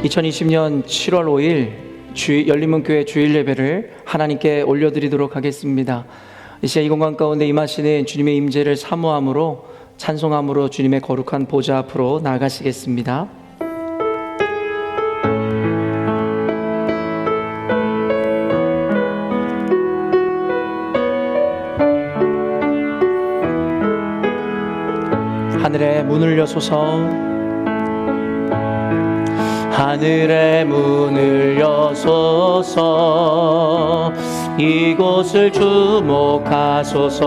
2020년 7월 5일 열린문교회 주일 예배를 하나님께 올려드리도록 하겠습니다. 이 시간 이 공간 가운데 임하시는 주님의 임재를 사모함으로 찬송함으로 주님의 거룩한 보좌 앞으로 나아가시겠습니다. 하늘의 문을 여소서, 하늘의 문을 여소서, 이곳을 주목하소서.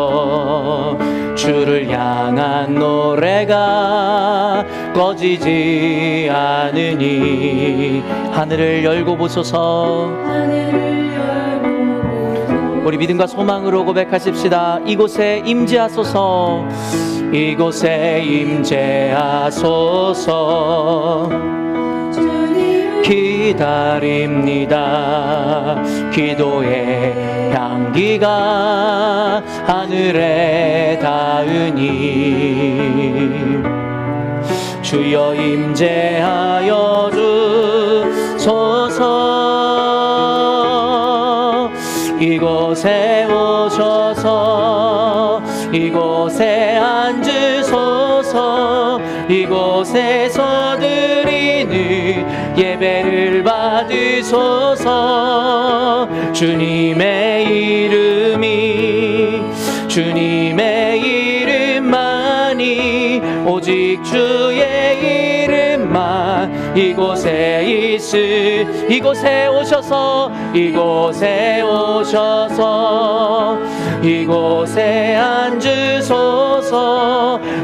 주를 향한 노래가 꺼지지 않으니 하늘을 열고 보소서. 우리 믿음과 소망으로 고백하십시다. 이곳에 임재하소서, 이곳에 임재하소서. 기다립니다. 기도의 향기가 하늘에 닿으니 주여 임재하여 주소서. 이곳에 오셔서 이곳에 앉으소서. 이곳에서 드리는 예배를 받으소서. 주님의 주님의 이름만이, 오직 주의 이름만 이곳에 이곳에 오셔서, 이곳에 오셔서, 이곳에 앉으소서.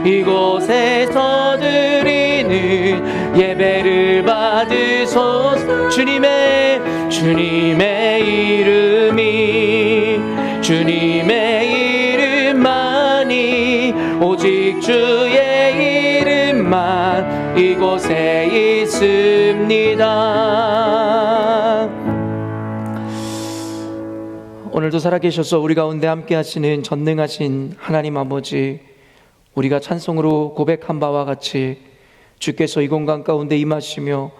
이곳에서 드리는 예배를 받으소서. 주님의 주님의 이름만이, 오직 주의 이름만 이곳에 있습니다. 오늘도 살아계셔서 우리 가운데 함께 하시는 전능하신 하나님 아버지, 우리가 찬송으로 고백한 바와 같이 주께서 이 공간 가운데 임하시며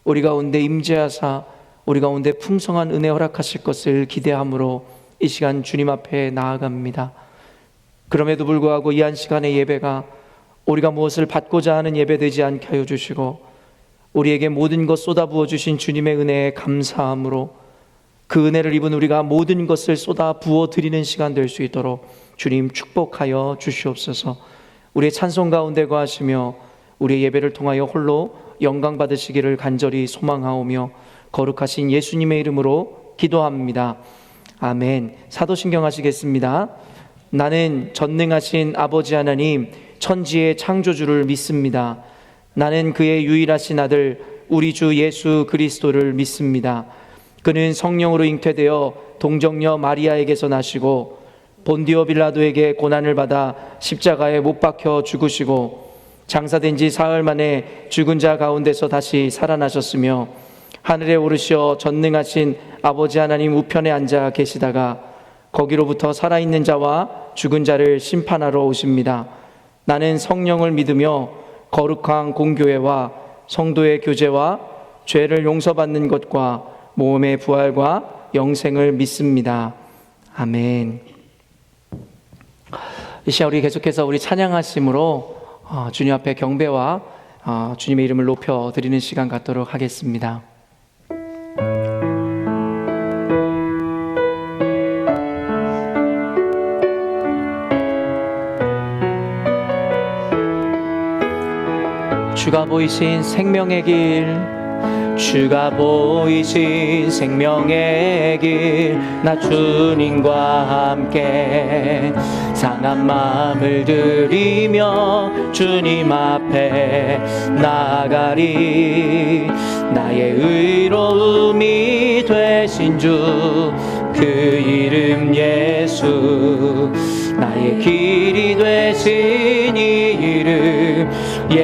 우리 가운데 임재하사 우리 가운데 풍성한 은혜 허락하실 것을 기대함으로 이 시간 주님 앞에 나아갑니다. 그럼에도 불구하고 이 한 시간의 예배가 우리가 무엇을 받고자 하는 예배 되지 않게 하여 주시고, 우리에게 모든 것 쏟아부어 주신 주님의 은혜에 감사함으로 그 은혜를 입은 우리가 모든 것을 쏟아 부어 드리는 시간 될 수 있도록 주님 축복하여 주시옵소서. 우리의 찬송 가운데 거하시며 우리의 예배를 통하여 홀로 영광 받으시기를 간절히 소망하오며 거룩하신 예수님의 이름으로 기도합니다. 아멘. 사도신경 하시겠습니다. 나는 전능하신 아버지 하나님, 천지의 창조주를 믿습니다. 나는 그의 유일하신 아들 우리 주 예수 그리스도를 믿습니다. 그는 성령으로 잉태되어 동정녀 마리아에게서 나시고 본디오 빌라도에게 고난을 받아 십자가에 못 박혀 죽으시고 장사된 지 사흘 만에 죽은 자 가운데서 다시 살아나셨으며 하늘에 오르시어 전능하신 아버지 하나님 우편에 앉아 계시다가 거기로부터 살아있는 자와 죽은 자를 심판하러 오십니다. 나는 성령을 믿으며 거룩한 공교회와 성도의 교제와 죄를 용서받는 것과 몸의 부활과 영생을 믿습니다. 아멘. 이 시간 우리 계속해서 우리 찬양하심으로 주님 앞에 경배와 주님의 이름을 높여드리는 시간 갖도록 하겠습니다. 주가 보이신 생명의 길, 주가 보이신 생명의 길, 나 주님과 함께 상한 마음을 들이며 주님 앞에 나가리. 나의 의로움이 되신 주, 그 이름 예수. 나의 길이 되신 이 이름 예수.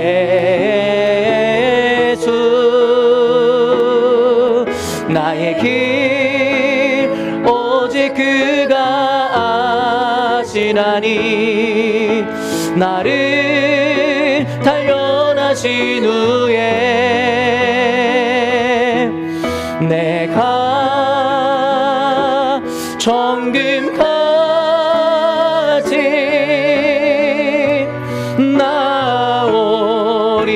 나의 길 오직 그가 아시나니. 나를 단련하신 달려나신 후에 내가 정금까지 나오리라.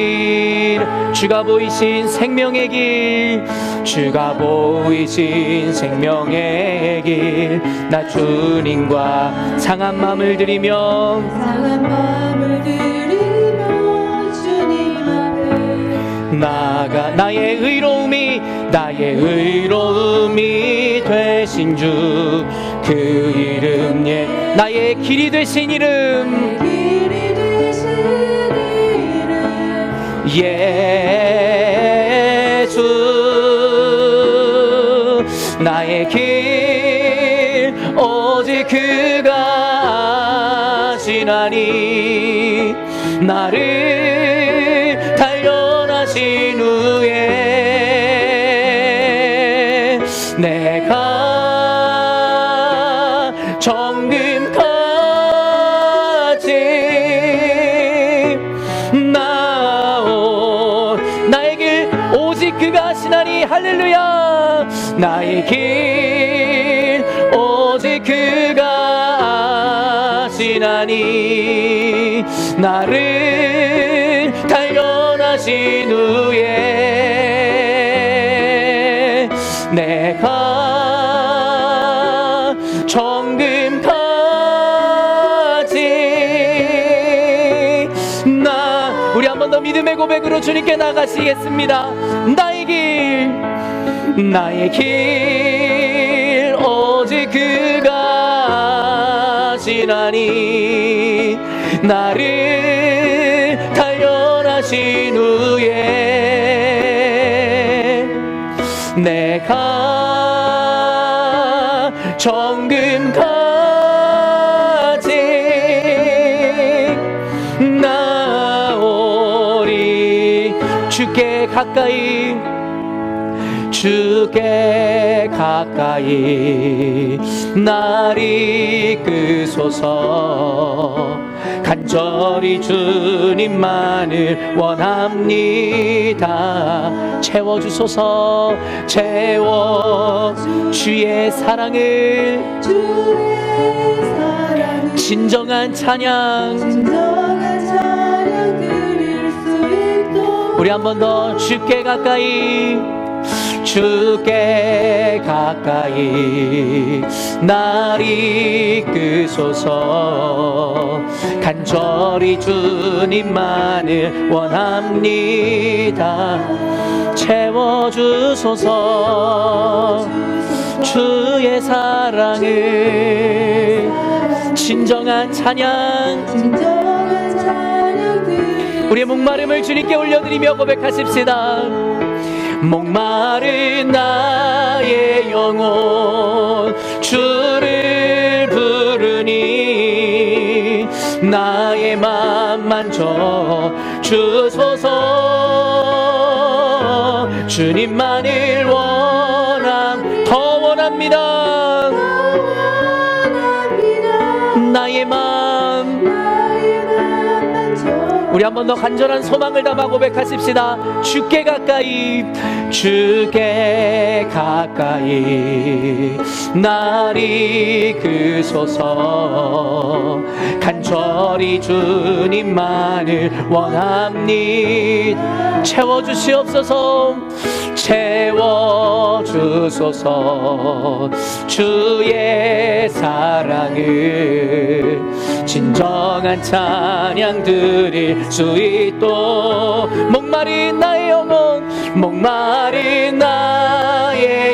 주가 보이신 생명의 길, 주가 보이신 생명의 길, 나 주님과 상한 마음을 드리며 주님 앞에 나아가 나의 의로움이 되신 주, 그 이름 나의 길이 되신 이름, 예수. 나의 길 오직 그가 아시나니, 나를 단련하신 후에 내가 정금까지 나의 길 오직 그가 아시나니. 할렐루야. 나의 길 오직 그가 아시나니, 나를 단련하신 후에 내가 정금까지 우리 한 번 더 믿음의 고백으로 주님께 나가시겠습니다. 나의 길 오직 그가 아시나니, 나를 단련하신 후에 내가 정금까지 나오리. 주께 가까이 날 이끄소서. 간절히 주님만을 원합니다. 채워주소서. 주의 사랑을 진정한 찬양 드릴 수 있도록 우리 한 번 더 주께 가까이 날 이끄소서. 간절히 주님만을 원합니다. 채워주소서. 주의 사랑을 진정한 찬양 우리의 목마름을 주님께 올려드리며 고백하십시다. 목마른 나의 영혼 주를 부르니, 나의 맘 만져 주소서. 주님만을 더 원합니다. 나의 맘 우리 한 번 더 간절한 소망을 담아 고백하십시다. 주께 가까이 날 이끄소서. 간절히 주님만을 원합니다. 채워주시옵소서. 주의 사랑을 진정한 찬양 드릴 수 있도록. 목마른 나의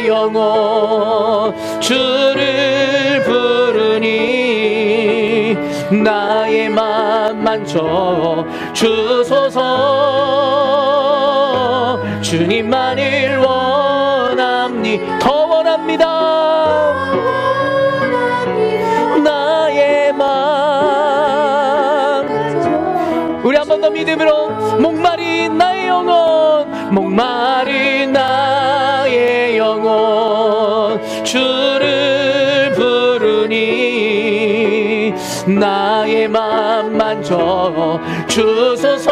영혼 주를 부르니, 나의 맘 만져 주소서. 주님만을 원합니 더 원합니다. 나의 맘 우리 한 번 더 믿음으로. 목마른 나의 영혼 주를 부르니, 나의 맘 만져 주소서.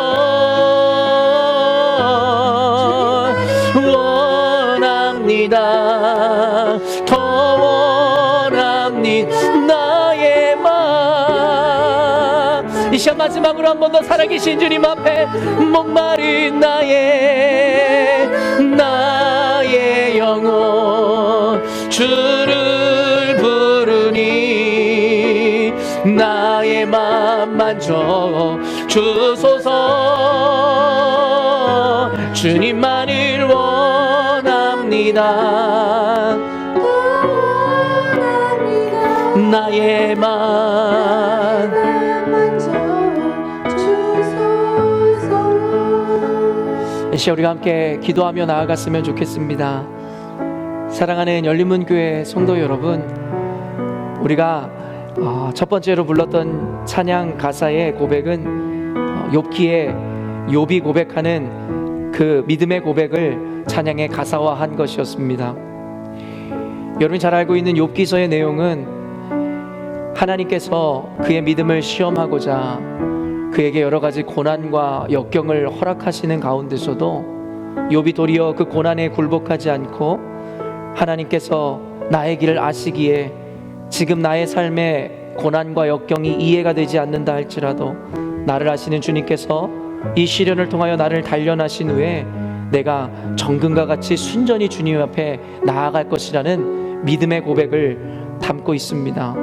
원합니다. 더 원합니다. 나의 마음 이 시간 마지막으로 한 번 더 살아계신 주님 앞에 목마른 나의 영혼 주를 부르니 나의 맘 만져 주소서. 주님만을 원합니다. 나의 맘 만져 주소서. 이 시간 우리가 함께 기도하며 나아갔으면 좋겠습니다. 사랑하는 열린문교회 성도 여러분, 우리가 첫 번째로 불렀던 찬양 가사의 고백은 욥기에 욥이 고백하는 그 믿음의 고백을 찬양의 가사화한 것이었습니다. 여러분이 잘 알고 있는 욥기서의 내용은 하나님께서 그의 믿음을 시험하고자 그에게 여러 가지 고난과 역경을 허락하시는 가운데서도 욥이 도리어 그 고난에 굴복하지 않고 하나님께서 나의 길을 아시기에 지금 나의 삶에 고난과 역경이 이해가 되지 않는다 할지라도 나를 아시는 주님께서 이 시련을 통하여 나를 단련하신 후에 내가 정금과 같이 순전히 주님 앞에 나아갈 것이라는 믿음의 고백을 담고 있습니다.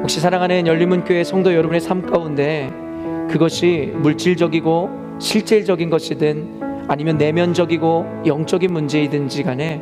혹시 사랑하는 열린문교회 성도 여러분의 삶 가운데 그것이 물질적이고 실질적인 것이든 아니면 내면적이고 영적인 문제이든지 간에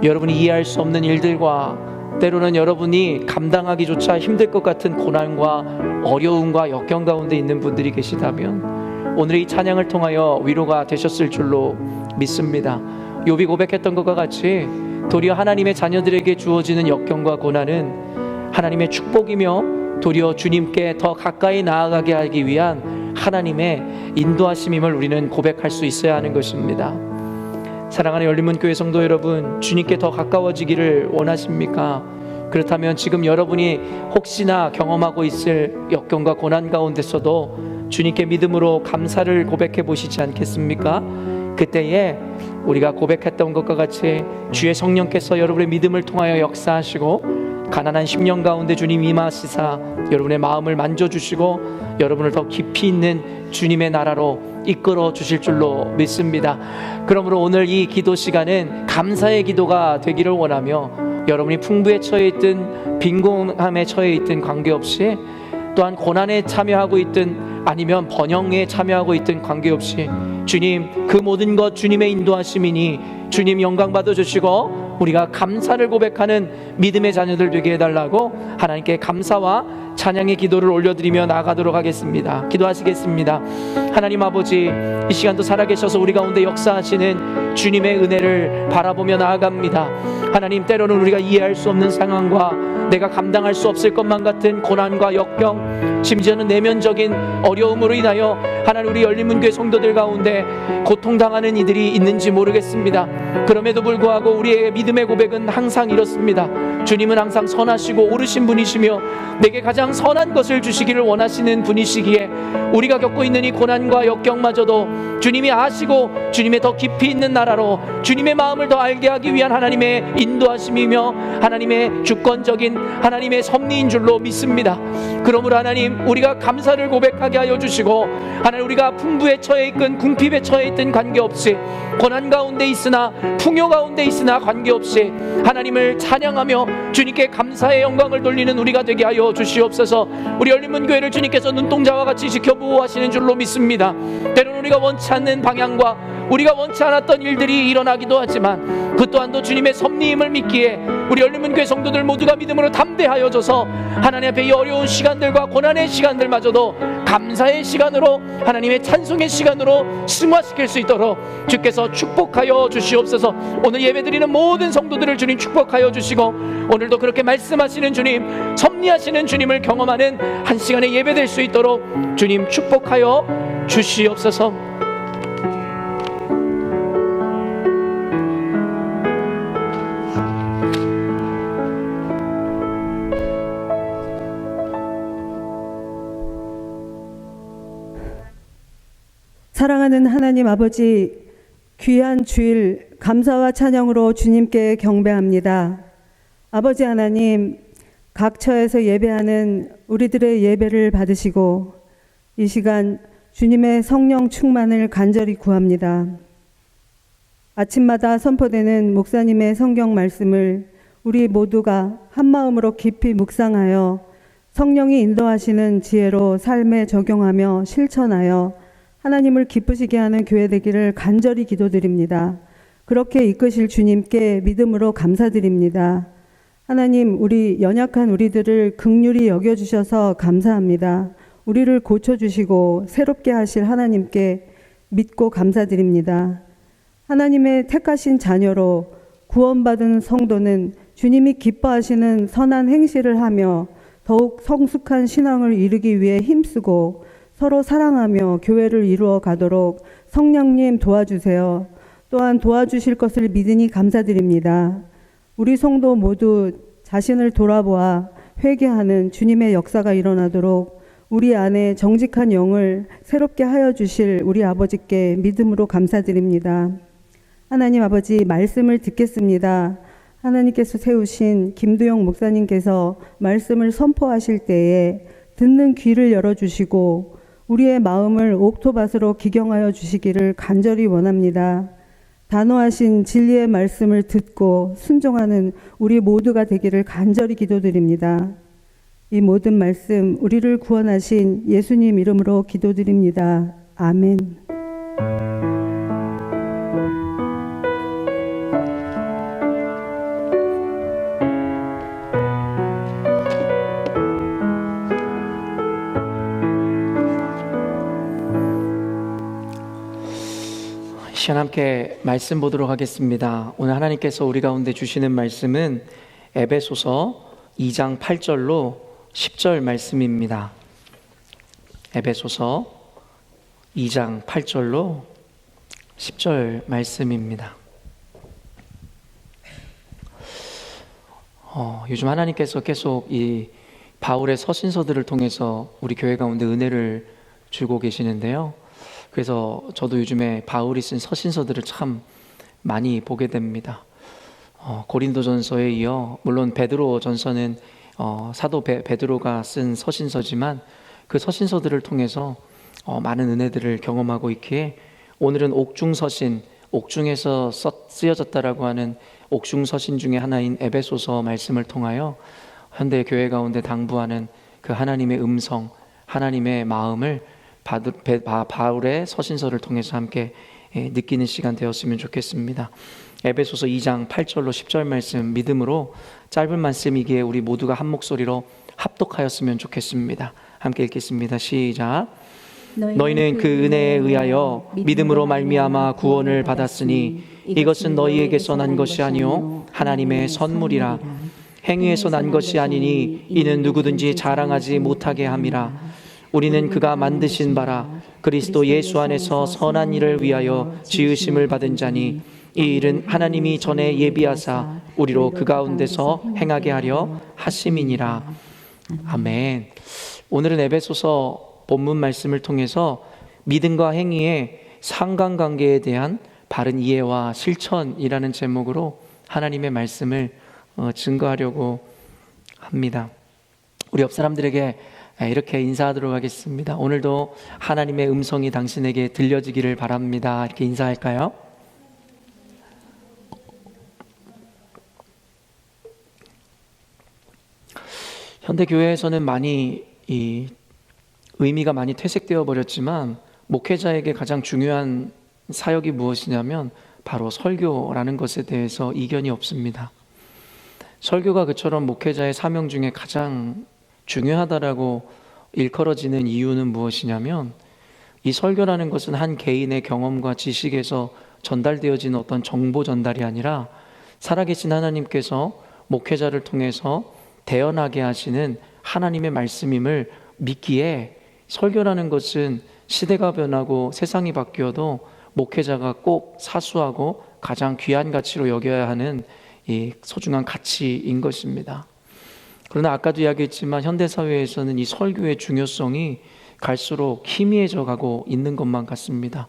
여러분이 이해할 수 없는 일들과 때로는 여러분이 감당하기조차 힘들 것 같은 고난과 어려움과 역경 가운데 있는 분들이 계시다면 오늘의 이 찬양을 통하여 위로가 되셨을 줄로 믿습니다. 욥이 고백했던 것과 같이 도리어 하나님의 자녀들에게 주어지는 역경과 고난은 하나님의 축복이며 도리어 주님께 더 가까이 나아가게 하기 위한 하나님의 인도하심임을 우리는 고백할 수 있어야 하는 것입니다. 사랑하는 열린문교회 성도 여러분, 주님께 더 가까워지기를 원하십니까? 그렇다면 지금 여러분이 혹시나 경험하고 있을 역경과 고난 가운데서도 주님께 믿음으로 감사를 고백해 보시지 않겠습니까? 그때에 우리가 고백했던 것과 같이 주의 성령께서 여러분의 믿음을 통하여 역사하시고 가난한 심령 가운데 주님 임하시사 여러분의 마음을 만져주시고 여러분을 더 깊이 있는 주님의 나라로 이끌어 주실 줄로 믿습니다. 그러므로 오늘 이 기도 시간은 감사의 기도가 되기를 원하며 여러분이 풍부에 처해 있든 빈곤함에 처해 있든 관계없이 또한 고난에 참여하고 있든 아니면 번영에 참여하고 있든 관계없이 주님 그 모든 것 주님의 인도하심이니 주님 영광 받아주시고 우리가 감사를 고백하는 믿음의 자녀들 되게 해달라고 하나님께 감사와 찬양의 기도를 올려드리며 나아가도록 하겠습니다. 기도하시겠습니다. 하나님 아버지, 이 시간도 살아계셔서 우리 가운데 역사하시는 주님의 은혜를 바라보며 나아갑니다. 하나님, 때로는 우리가 이해할 수 없는 상황과 내가 감당할 수 없을 것만 같은 고난과 역경, 심지어는 내면적인 어려움으로 인하여 하나님 우리 열린문교회 성도들 가운데 고통당하는 이들이 있는지 모르겠습니다. 그럼에도 불구하고 우리의 믿음의 고백은 항상 이렇습니다. 주님은 항상 선하시고 오르신 분이시며 내게 가장 선한 것을 주시기를 원하시는 분이시기에 우리가 겪고 있는 이 고난과 역경마저도 주님이 아시고 주님의 더 깊이 있는 나라로 주님의 마음을 더 알게 하기 위한 하나님의 인도하심이며 하나님의 주권적인 하나님의 섭리인 줄로 믿습니다. 그러므로 하나님, 우리가 감사를 고백하게 하여 주시고 하나님, 우리가 풍부에 처해 있든 궁핍에 처해 있든 관계없이 고난 가운데 있으나 풍요 가운데 있으나 관계없이 하나님을 찬양하며 주님께 감사의 영광을 돌리는 우리가 되게 하여 주시옵소서. 우리 열린문교회를 주님께서 눈동자와 같이 지켜보호하시는 줄로 믿습니다. 때로는 우리가 원치 않는 방향과 우리가 원치 않았던 일들이 일어나기도 하지만 그 또한도 주님의 섭리임을 믿기에 우리 열린문교회 성도들 모두가 믿음으로 담대하여져서 하나님 앞에 이 어려운 시간들과 고난의 시간들마저도 감사의 시간으로 하나님의 찬송의 시간으로 승화시킬 수 있도록 주께서 축복하여 주시옵소서. 오늘 예배드리는 모든 성도들을 주님 축복하여 주시고 오늘도 그렇게 말씀하시는 주님, 섭리하시는 주님을 경험하는 한 시간의 예배될 수 있도록 주님 축복하여 주시옵소서. 사랑하는 하나님 아버지, 귀한 주일 감사와 찬양으로 주님께 경배합니다. 아버지 하나님, 각 처에서 예배하는 우리들의 예배를 받으시고 이 시간 주님의 성령 충만을 간절히 구합니다. 아침마다 선포되는 목사님의 성경 말씀을 우리 모두가 한마음으로 깊이 묵상하여 성령이 인도하시는 지혜로 삶에 적용하며 실천하여 하나님을 기쁘시게 하는 교회 되기를 간절히 기도드립니다. 그렇게 이끄실 주님께 믿음으로 감사드립니다. 하나님, 우리 연약한 우리들을 긍휼히 여겨주셔서 감사합니다. 우리를 고쳐주시고 새롭게 하실 하나님께 믿고 감사드립니다. 하나님의 택하신 자녀로 구원받은 성도는 주님이 기뻐하시는 선한 행실을 하며 더욱 성숙한 신앙을 이루기 위해 힘쓰고 서로 사랑하며 교회를 이루어 가도록 성령님 도와주세요. 또한 도와주실 것을 믿으니 감사드립니다. 우리 성도 모두 자신을 돌아보아 회개하는 주님의 역사가 일어나도록 우리 안에 정직한 영을 새롭게 하여 주실 우리 아버지께 믿음으로 감사드립니다. 하나님 아버지, 말씀을 듣겠습니다. 하나님께서 세우신 김두영 목사님께서 말씀을 선포하실 때에 듣는 귀를 열어주시고 우리의 마음을 옥토밭으로 기경하여 주시기를 간절히 원합니다. 단호하신 진리의 말씀을 듣고 순종하는 우리 모두가 되기를 간절히 기도드립니다. 이 모든 말씀 우리를 구원하신 예수님 이름으로 기도드립니다. 아멘. 시간 함께 말씀 보도록 하겠습니다. 오늘 하나님께서 우리 가운데 주시는 말씀은 에베소서 2장 8절로 10절 말씀입니다. 에베소서 2장 8절로 10절 말씀입니다. 요즘 하나님께서 계속 이 바울의 서신서들을 통해서 우리 교회 가운데 은혜를 주고 계시는데요. 그래서 저도 요즘에 바울이 쓴 서신서들을 참 많이 보게 됩니다. 고린도전서에 이어 물론 베드로전서는 사도 베드로가 쓴 서신서지만 그 서신서들을 통해서 많은 은혜들을 경험하고 있기에 오늘은 옥중서신, 옥중에서 쓰여졌다라고 하는 옥중서신 중에 하나인 에베소서 말씀을 통하여 현대 교회 가운데 당부하는 그 하나님의 음성, 하나님의 마음을 바울의 서신서를 통해서 함께 느끼는 시간 되었으면 좋겠습니다. 에베소서 2장 8절로 10절 말씀 믿음으로 짧은 말씀이기에 우리 모두가 한 목소리로 합독하였으면 좋겠습니다. 함께 읽겠습니다. 시작. 너희는 그 은혜에 의하여 믿음으로 말미암아 구원을 받았으니 이것은 너희에게서 난 것이 아니요 하나님의 선물이라. 행위에서 난 것이 아니니 이는 누구든지 자랑하지 못하게 함이라. 우리는 그가 만드신 바라 그리스도 예수 안에서 선한 일을 위하여 지으심을 받은 자니 이 일은 하나님이 전에 예비하사 우리로 그 가운데서 행하게 하려 하심이니라. 아멘. 오늘은 에베소서 본문 말씀을 통해서 믿음과 행위의 상관관계에 대한 바른 이해와 실천이라는 제목으로 하나님의 말씀을 증거하려고 합니다. 우리 옆 사람들에게 이렇게 인사하도록 하겠습니다. 오늘도 하나님의 음성이 당신에게 들려지기를 바랍니다. 이렇게 인사할까요? 현대 교회에서는 많이 의미가 많이 퇴색되어 버렸지만 목회자에게 가장 중요한 사역이 무엇이냐면 바로 설교라는 것에 대해서 이견이 없습니다. 설교가 그처럼 목회자의 사명 중에 가장 중요하다라고 일컬어지는 이유는 무엇이냐면 이 설교라는 것은 한 개인의 경험과 지식에서 전달되어지는 어떤 정보 전달이 아니라 살아계신 하나님께서 목회자를 통해서 대언하게 하시는 하나님의 말씀임을 믿기에 설교라는 것은 시대가 변하고 세상이 바뀌어도 목회자가 꼭 사수하고 가장 귀한 가치로 여겨야 하는 이 소중한 가치인 것입니다. 그러나 아까도 이야기했지만 현대사회에서는 이 설교의 중요성이 갈수록 희미해져 가고 있는 것만 같습니다.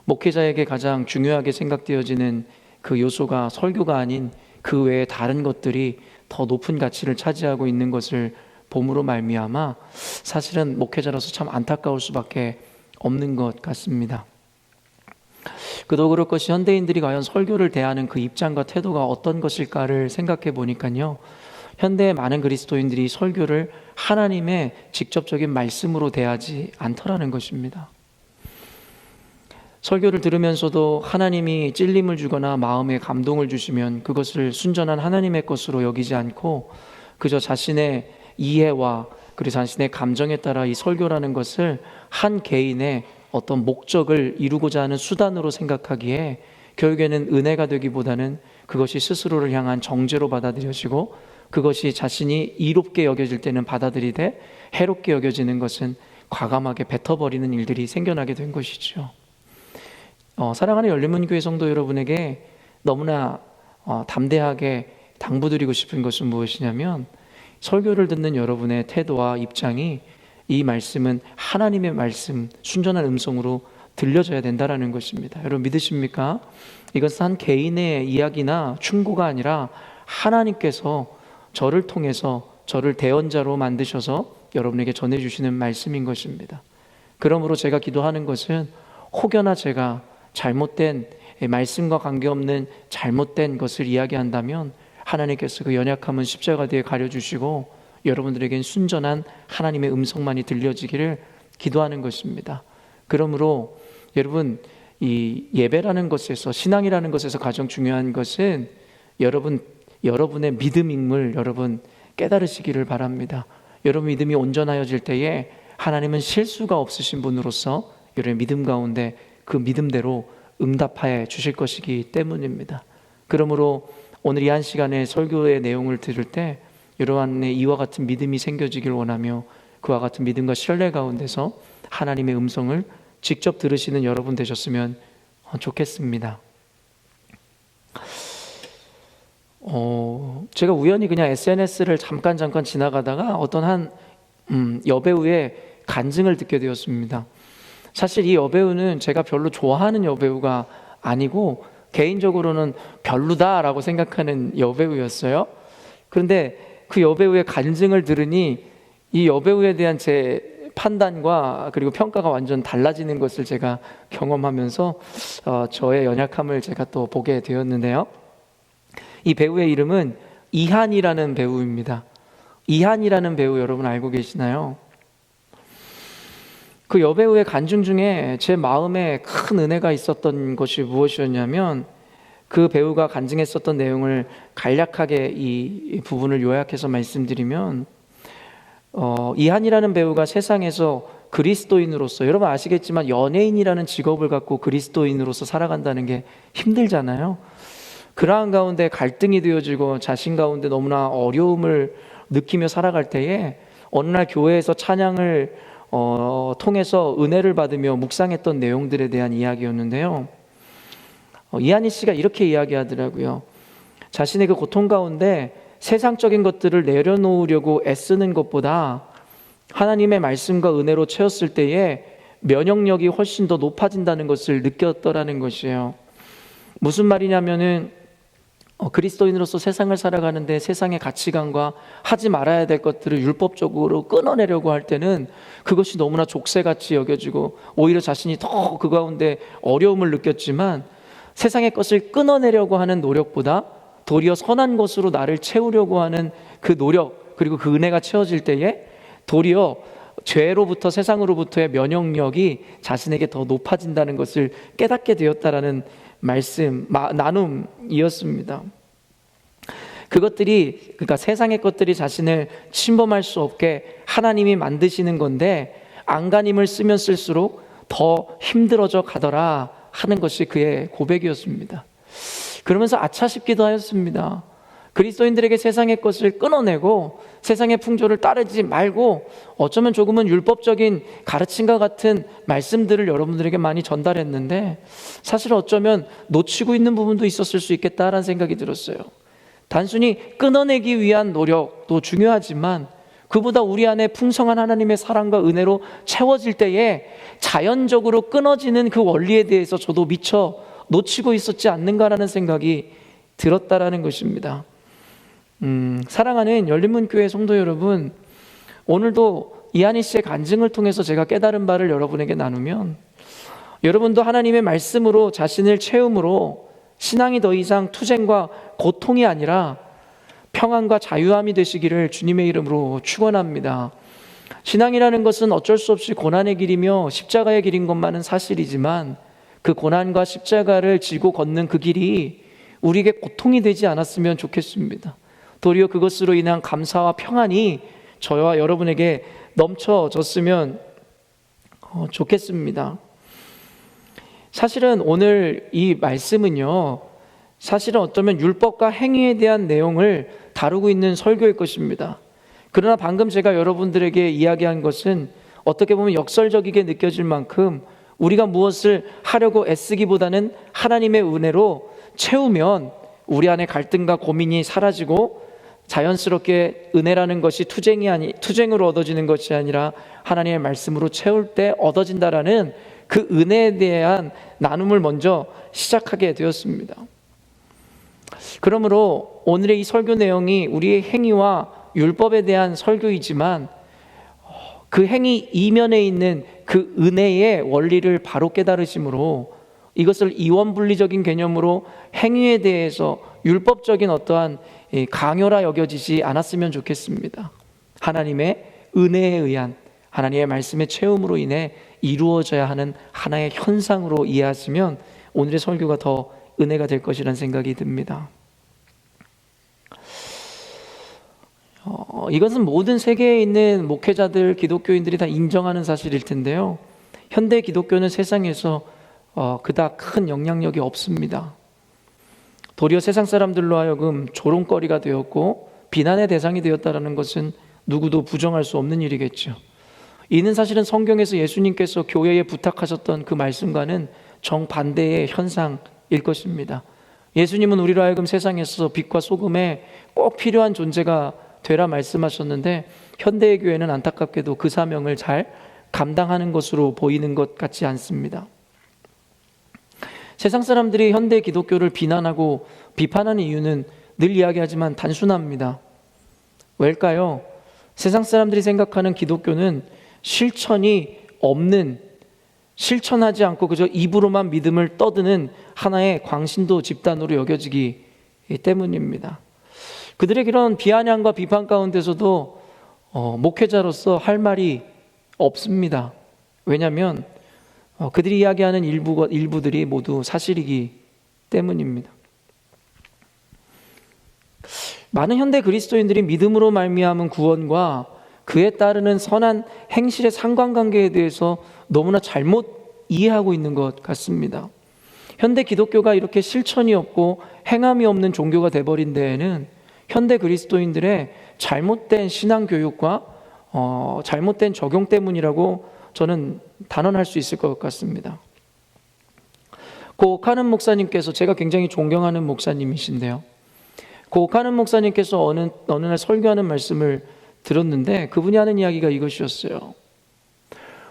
목회자에게 가장 중요하게 생각되어지는 그 요소가 설교가 아닌 그 외에 다른 것들이 더 높은 가치를 차지하고 있는 것을 봄으로 말미암아 사실은 목회자로서 참 안타까울 수밖에 없는 것 같습니다. 그도 그럴 것이 현대인들이 과연 설교를 대하는 그 입장과 태도가 어떤 것일까를 생각해 보니까요, 현대의 많은 그리스도인들이 설교를 하나님의 직접적인 말씀으로 대하지 않더라는 것입니다. 설교를 들으면서도 하나님이 찔림을 주거나 마음에 감동을 주시면 그것을 순전한 하나님의 것으로 여기지 않고 그저 자신의 이해와 그리고 자신의 감정에 따라 이 설교라는 것을 한 개인의 어떤 목적을 이루고자 하는 수단으로 생각하기에 결국에는 은혜가 되기보다는 그것이 스스로를 향한 정죄로 받아들여지고 그것이 자신이 이롭게 여겨질 때는 받아들이되 해롭게 여겨지는 것은 과감하게 뱉어버리는 일들이 생겨나게 된 것이죠. 사랑하는 열린문교회 성도 여러분에게 너무나 담대하게 당부드리고 싶은 것은 무엇이냐면, 설교를 듣는 여러분의 태도와 입장이 이 말씀은 하나님의 말씀, 순전한 음성으로 들려져야 된다는 것입니다. 여러분 믿으십니까? 이것은 한 개인의 이야기나 충고가 아니라 하나님께서 저를 통해서 저를 대언자로 만드셔서 여러분에게 전해주시는 말씀인 것입니다. 그러므로 제가 기도하는 것은 혹여나 제가 잘못된 말씀과 관계없는 잘못된 것을 이야기한다면 하나님께서 그 연약함은 십자가 뒤에 가려주시고 여러분들에겐 순전한 하나님의 음성만이 들려지기를 기도하는 것입니다. 그러므로 여러분, 이 예배라는 것에서, 신앙이라는 것에서 가장 중요한 것은 여러분의 믿음임을 여러분 깨달으시기를 바랍니다. 여러분 믿음이 온전하여질 때에 하나님은 실수가 없으신 분으로서 여러분의 믿음 가운데 그 믿음대로 응답하여 주실 것이기 때문입니다. 그러므로 오늘 이 한 시간의 설교의 내용을 들을 때 여러분의 이와 같은 믿음이 생겨지길 원하며 그와 같은 믿음과 신뢰 가운데서 하나님의 음성을 직접 들으시는 여러분 되셨으면 좋겠습니다. 제가 우연히 그냥 SNS를 잠깐 지나가다가 어떤 한 여배우의 간증을 듣게 되었습니다. 사실 이 여배우는 제가 별로 좋아하는 여배우가 아니고 개인적으로는 별로다라고 생각하는 여배우였어요. 그런데 그 여배우의 간증을 들으니 이 여배우에 대한 제 판단과 그리고 평가가 완전 달라지는 것을 제가 경험하면서 저의 연약함을 제가 또 보게 되었는데요. 이 배우의 이름은 이한이라는 배우입니다. 이한이라는 배우 여러분 알고 계시나요? 그 여배우의 간증 중에 제 마음에 큰 은혜가 있었던 것이 무엇이었냐면, 그 배우가 간증했었던 내용을 간략하게 이 부분을 요약해서 말씀드리면, 이한이라는 배우가 세상에서 그리스도인으로서, 여러분 아시겠지만 연예인이라는 직업을 갖고 그리스도인으로서 살아간다는 게 힘들잖아요. 그러한 가운데 갈등이 되어지고 자신 가운데 너무나 어려움을 느끼며 살아갈 때에 어느 날 교회에서 찬양을 통해서 은혜를 받으며 묵상했던 내용들에 대한 이야기였는데요. 이한희 씨가 이렇게 이야기하더라고요. 자신의 그 고통 가운데 세상적인 것들을 내려놓으려고 애쓰는 것보다 하나님의 말씀과 은혜로 채웠을 때에 면역력이 훨씬 더 높아진다는 것을 느꼈더라는 것이에요. 무슨 말이냐면은 그리스도인으로서 세상을 살아가는데 세상의 가치관과 하지 말아야 될 것들을 율법적으로 끊어내려고 할 때는 그것이 너무나 족쇄같이 여겨지고 오히려 자신이 더 그 가운데 어려움을 느꼈지만, 세상의 것을 끊어내려고 하는 노력보다 도리어 선한 것으로 나를 채우려고 하는 그 노력, 그리고 그 은혜가 채워질 때에 도리어 죄로부터, 세상으로부터의 면역력이 자신에게 더 높아진다는 것을 깨닫게 되었다라는 나눔이었습니다. 그것들이, 그러니까 세상의 것들이 자신을 침범할 수 없게 하나님이 만드시는 건데 안간힘을 쓰면 쓸수록 더 힘들어져 가더라 하는 것이 그의 고백이었습니다. 그러면서 아차 싶기도 하였습니다. 그리스도인들에게 세상의 것을 끊어내고 세상의 풍조를 따르지 말고 어쩌면 조금은 율법적인 가르침과 같은 말씀들을 여러분들에게 많이 전달했는데 사실 어쩌면 놓치고 있는 부분도 있었을 수 있겠다라는 생각이 들었어요. 단순히 끊어내기 위한 노력도 중요하지만 그보다 우리 안에 풍성한 하나님의 사랑과 은혜로 채워질 때에 자연적으로 끊어지는 그 원리에 대해서 저도 미처 놓치고 있었지 않는가라는 생각이 들었다라는 것입니다. 사랑하는 열린문교회 성도 여러분, 오늘도 이한희 씨의 간증을 통해서 제가 깨달은 바를 여러분에게 나누면, 여러분도 하나님의 말씀으로 자신을 채움으로 신앙이 더 이상 투쟁과 고통이 아니라 평안과 자유함이 되시기를 주님의 이름으로 축원합니다. 신앙이라는 것은 어쩔 수 없이 고난의 길이며 십자가의 길인 것만은 사실이지만, 그 고난과 십자가를 지고 걷는 그 길이 우리에게 고통이 되지 않았으면 좋겠습니다. 도리어 그것으로 인한 감사와 평안이 저와 여러분에게 넘쳐졌으면 좋겠습니다. 사실은 오늘 이 말씀은요, 사실은 어쩌면 율법과 행위에 대한 내용을 다루고 있는 설교일 것입니다. 그러나 방금 제가 여러분들에게 이야기한 것은 어떻게 보면 역설적이게 느껴질 만큼 우리가 무엇을 하려고 애쓰기보다는 하나님의 은혜로 채우면 우리 안에 갈등과 고민이 사라지고 자연스럽게 은혜라는 것이 투쟁으로 얻어지는 것이 아니라 하나님의 말씀으로 채울 때 얻어진다라는 그 은혜에 대한 나눔을 먼저 시작하게 되었습니다. 그러므로 오늘의 이 설교 내용이 우리의 행위와 율법에 대한 설교이지만, 그 행위 이면에 있는 그 은혜의 원리를 바로 깨달으심으로 이것을 이원분리적인 개념으로 행위에 대해서 율법적인 어떠한 강요라 여겨지지 않았으면 좋겠습니다. 하나님의 은혜에 의한 하나님의 말씀의 체험으로 인해 이루어져야 하는 하나의 현상으로 이해하시면 오늘의 설교가 더 은혜가 될 것이라는 생각이 듭니다. 이것은 모든 세계에 있는 목회자들, 기독교인들이 다 인정하는 사실일 텐데요, 현대 기독교는 세상에서 그닥 큰 영향력이 없습니다. 도리어 세상 사람들로 하여금 조롱거리가 되었고 비난의 대상이 되었다는 것은 누구도 부정할 수 없는 일이겠죠. 이는 사실은 성경에서 예수님께서 교회에 부탁하셨던 그 말씀과는 정반대의 현상일 것입니다. 예수님은 우리로 하여금 세상에서 빛과 소금에 꼭 필요한 존재가 되라 말씀하셨는데, 현대의 교회는 안타깝게도 그 사명을 잘 감당하는 것으로 보이는 것 같지 않습니다. 세상 사람들이 현대 기독교를 비난하고 비판하는 이유는 늘 이야기하지만 단순합니다. 왜일까요? 세상 사람들이 생각하는 기독교는 실천이 없는, 실천하지 않고 그저 입으로만 믿음을 떠드는 하나의 광신도 집단으로 여겨지기 때문입니다. 그들의 이런 비아냥과 비판 가운데서도 목회자로서 할 말이 없습니다. 왜냐하면 그들이 이야기하는 일부들이 모두 사실이기 때문입니다. 많은 현대 그리스도인들이 믿음으로 말미암은 구원과 그에 따르는 선한 행실의 상관관계에 대해서 너무나 잘못 이해하고 있는 것 같습니다. 현대 기독교가 이렇게 실천이 없고 행함이 없는 종교가 돼버린 데에는 현대 그리스도인들의 잘못된 신앙교육과 잘못된 적용 때문이라고 저는 단언할 수 있을 것 같습니다. 고 옥하는 목사님께서, 제가 굉장히 존경하는 목사님이신데요, 고 옥하는 목사님께서 어느 날 설교하는 말씀을 들었는데 그분이 하는 이야기가 이것이었어요.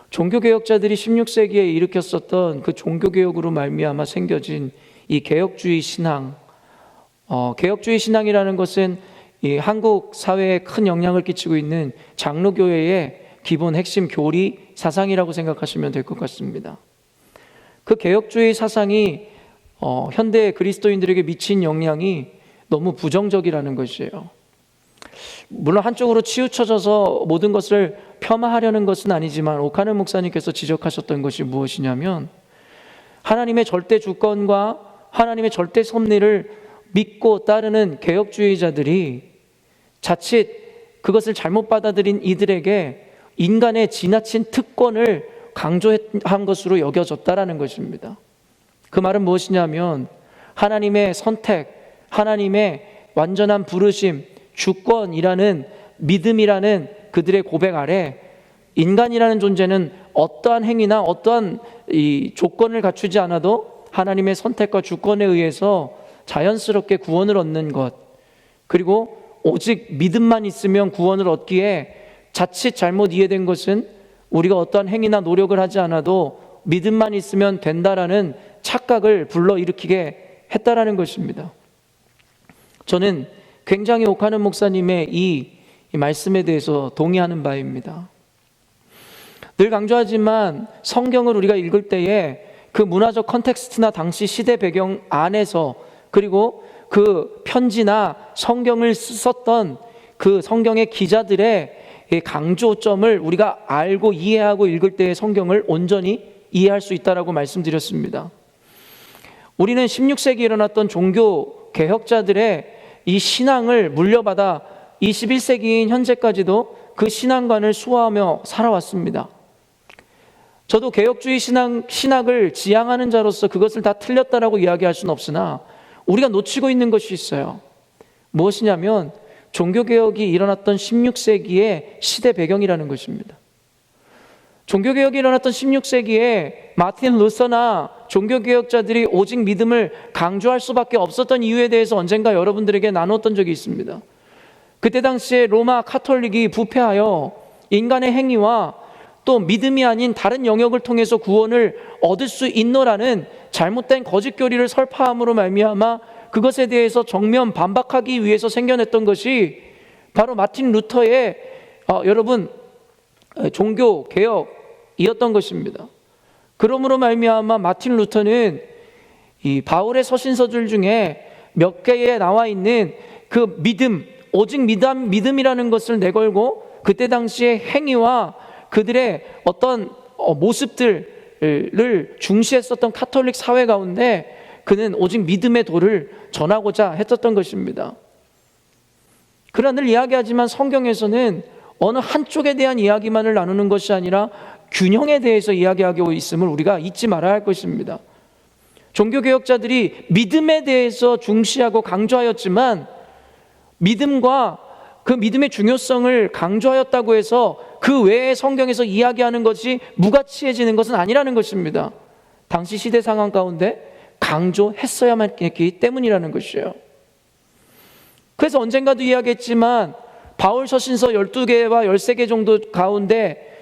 종교개혁자들이 16세기에 일으켰었던 그 종교개혁으로 말미암아 생겨진 이 개혁주의 신앙, 개혁주의 신앙이라는 것은 이 한국 사회에 큰 영향을 끼치고 있는 장로교회의 기본 핵심 교리 사상이라고 생각하시면 될 것 같습니다. 그 개혁주의 사상이 현대 그리스도인들에게 미친 영향이 너무 부정적이라는 것이에요. 물론 한쪽으로 치우쳐져서 모든 것을 폄하하려는 것은 아니지만, 옥하는 목사님께서 지적하셨던 것이 무엇이냐면, 하나님의 절대 주권과 하나님의 절대 섭리를 믿고 따르는 개혁주의자들이 자칫 그것을 잘못 받아들인 이들에게 인간의 지나친 특권을 강조한 것으로 여겨졌다라는 것입니다. 그 말은 무엇이냐면, 하나님의 선택, 하나님의 완전한 부르심, 주권이라는 믿음이라는 그들의 고백 아래 인간이라는 존재는 어떠한 행위나 어떠한 이 조건을 갖추지 않아도 하나님의 선택과 주권에 의해서 자연스럽게 구원을 얻는 것, 그리고 오직 믿음만 있으면 구원을 얻기에 자칫 잘못 이해된 것은 우리가 어떠한 행위나 노력을 하지 않아도 믿음만 있으면 된다라는 착각을 불러일으키게 했다라는 것입니다. 저는 굉장히 옥하는 목사님의 이 말씀에 대해서 동의하는 바입니다. 늘 강조하지만 성경을 우리가 읽을 때에 그 문화적 컨텍스트나 당시 시대 배경 안에서, 그리고 그 편지나 성경을 썼던 그 성경의 기자들의 강조점을 우리가 알고 이해하고 읽을 때의 성경을 온전히 이해할 수 있다라고 말씀드렸습니다. 우리는 16세기에 일어났던 종교 개혁자들의 이 신앙을 물려받아 21세기인 현재까지도 그 신앙관을 수호하며 살아왔습니다. 저도 개혁주의 신학을 지향하는 자로서 그것을 다 틀렸다라고 이야기할 수는 없으나 우리가 놓치고 있는 것이 있어요. 무엇이냐면 종교개혁이 일어났던 16세기의 시대 배경이라는 것입니다. 종교개혁이 일어났던 16세기에 마틴 루서나 종교개혁자들이 오직 믿음을 강조할 수밖에 없었던 이유에 대해서 언젠가 여러분들에게 나눴던 적이 있습니다. 그때 당시에 로마 카톨릭이 부패하여 인간의 행위와 또 믿음이 아닌 다른 영역을 통해서 구원을 얻을 수 있노라는 잘못된 거짓 교리를 설파함으로 말미암아 그것에 대해서 정면 반박하기 위해서 생겨났던 것이 바로 마틴 루터의 여러분 종교 개혁이었던 것입니다. 그러므로 말미암아 마틴 루터는 이 바울의 서신서들 중에 몇 개에 나와 있는 그 믿음, 오직 믿음이라는 것을 내걸고 그때 당시의 행위와 그들의 어떤 모습들을 중시했었던 카톨릭 사회 가운데 그는 오직 믿음의 도를 전하고자 했었던 것입니다. 그러나 늘 이야기하지만 성경에서는 어느 한쪽에 대한 이야기만을 나누는 것이 아니라 균형에 대해서 이야기하고 있음을 우리가 잊지 말아야 할 것입니다. 종교개혁자들이 믿음에 대해서 중시하고 강조하였지만 믿음과 그 믿음의 중요성을 강조하였다고 해서 그 외에 성경에서 이야기하는 것이 무가치해지는 것은 아니라는 것입니다. 당시 시대 상황 가운데 강조했어야만 했기 때문이라는 것이에요. 그래서 언젠가도 이야기했지만 바울 서신서 12개와 13개 정도 가운데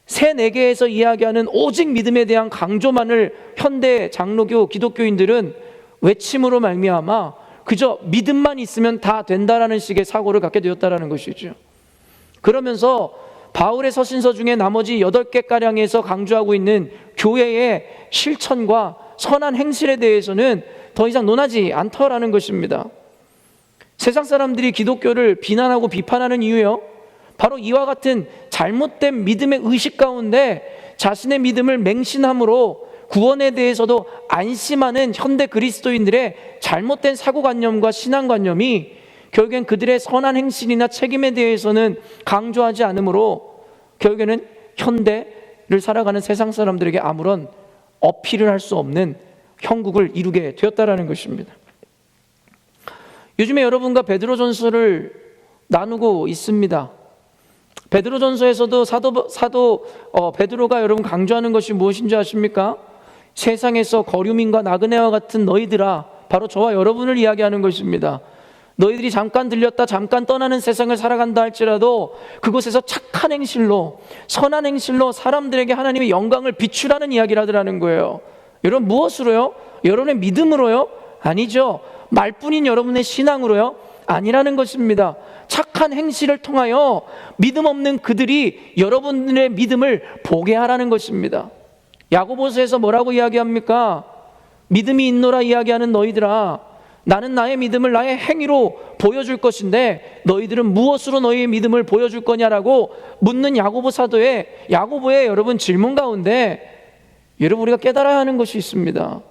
3, 4개에서 이야기하는 오직 믿음에 대한 강조만을 현대 장로교 기독교인들은 외침으로 말미암아 그저 믿음만 있으면 다 된다라는 식의 사고를 갖게 되었다라는 것이죠. 그러면서 바울의 서신서 중에 나머지 8개가량에서 강조하고 있는 교회의 실천과 선한 행실에 대해서는 더 이상 논하지 않더라는 것입니다. 세상 사람들이 기독교를 비난하고 비판하는 이유요, 바로 이와 같은 잘못된 믿음의 의식 가운데 자신의 믿음을 맹신함으로 구원에 대해서도 안심하는 현대 그리스도인들의 잘못된 사고관념과 신앙관념이 결국엔 그들의 선한 행실이나 책임에 대해서는 강조하지 않으므로 결국에는 현대를 살아가는 세상 사람들에게 아무런 어필을 할 수 없는 형국을 이루게 되었다라는 것입니다. 요즘에 여러분과 베드로전서를 나누고 있습니다. 베드로전서에서도 사도 베드로가 여러분 강조하는 것이 무엇인지 아십니까? 세상에서 거류민과 나그네와 같은 너희들아, 바로 저와 여러분을 이야기하는 것입니다. 너희들이 잠깐 들렸다 잠깐 떠나는 세상을 살아간다 할지라도 그곳에서 착한 행실로, 선한 행실로 사람들에게 하나님의 영광을 비추라는 이야기를 하더라는 거예요. 여러분 무엇으로요? 여러분의 믿음으로요? 아니죠. 말뿐인 여러분의 신앙으로요? 아니라는 것입니다. 착한 행실을 통하여 믿음 없는 그들이 여러분의 믿음을 보게 하라는 것입니다. 야고보서에서 뭐라고 이야기합니까? 믿음이 있노라 이야기하는 너희들아, 나는 나의 믿음을 나의 행위로 보여줄 것인데 너희들은 무엇으로 너희의 믿음을 보여줄 거냐라고 묻는 야고보 사도의 야고보의 여러분 질문 가운데 여러분 우리가 깨달아야 하는 것이 있습니다.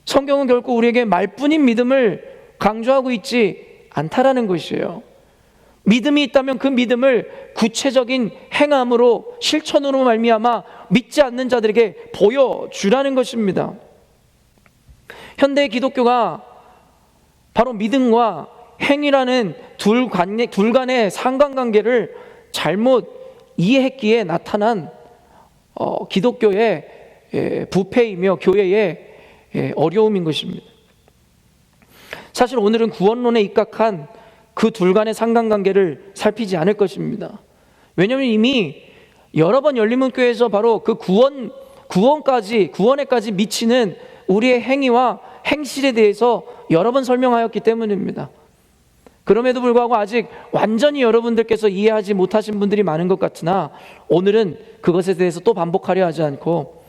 성경은 결코 우리에게 말뿐인 믿음을 강조하고 있지 않다라는 것이에요. 믿음이 있다면 그 믿음을 구체적인 행함으로, 실천으로 말미암아 믿지 않는 자들에게 보여주라는 것입니다. 현대 기독교가 바로 믿음과 행위라는 둘 간의 상관관계를 잘못 이해했기에 나타난 기독교의 부패이며 교회의 어려움인 것입니다. 사실 오늘은 구원론에 입각한 그 둘 간의 상관관계를 살피지 않을 것입니다. 왜냐하면 이미 여러 번 열린문교회에서 바로 그 구원에까지 미치는 우리의 행위와 행실에 대해서 여러 번 설명하였기 때문입니다. 그럼에도 불구하고 아직 완전히 여러분들께서 이해하지 못하신 분들이 많은 것 같으나 오늘은 그것에 대해서 또 반복하려 하지 않고,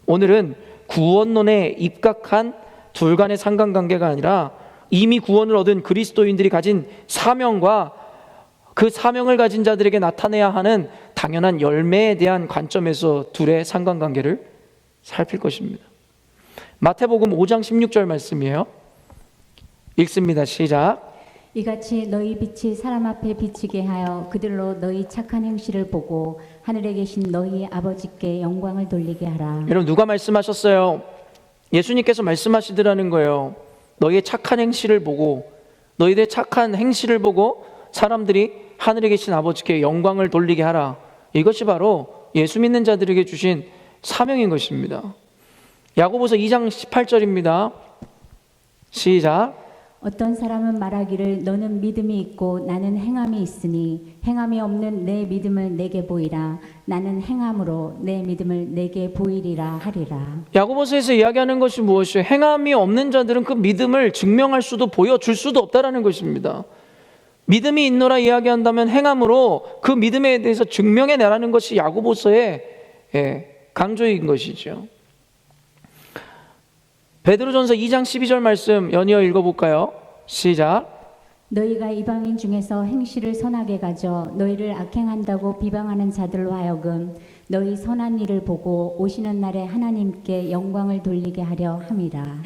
오늘은 구원론에 입각한 둘 간의 상관관계가 아니라 이미 구원을 얻은 그리스도인들이 가진 사명과 그 사명을 가진 자들에게 나타내야 하는 당연한 열매에 대한 관점에서 둘의 상관관계를 살필 것입니다. 마태복음 5장 16절 말씀이에요. 읽습니다. 시작. 이같이 너희 빛이 사람 앞에 비치게 하여 그들로 너희 착한 행실을 보고 하늘에 계신 너희 아버지께 영광을 돌리게 하라. 여러분, 누가 말씀하셨어요? 예수님께서 말씀하시더라는 거예요. 너희의 착한 행실을 보고, 너희들의 착한 행실을 보고 사람들이 하늘에 계신 아버지께 영광을 돌리게 하라. 이것이 바로 예수 믿는 자들에게 주신 사명인 것입니다. 야고보서 2장 18절입니다. 시작. 어떤 사람은 말하기를 너는 믿음이 있고 나는 행함이 있으니 행함이 없는 내 믿음을 내게 보이라. 나는 행함으로 내 믿음을 내게 보이리라 하리라. 야고보서에서 이야기하는 것이 무엇이에요? 행함이 없는 자들은 그 믿음을 증명할 수도 보여줄 수도 없다라는 것입니다. 믿음이 있노라 이야기한다면 행함으로 그 믿음에 대해서 증명해내라는 것이 야고보서의 강조인 것이죠. 베드로전서 2장 12절 말씀 연이어 읽어볼까요? 시작. 너희가 이방인 중에서 행실을 선하게 가져 너희를 악행한다고 비방하는 자들로 하여금 너희 선한 일을 보고 오시는 날에 하나님께 영광을 돌리게 하려 함이라.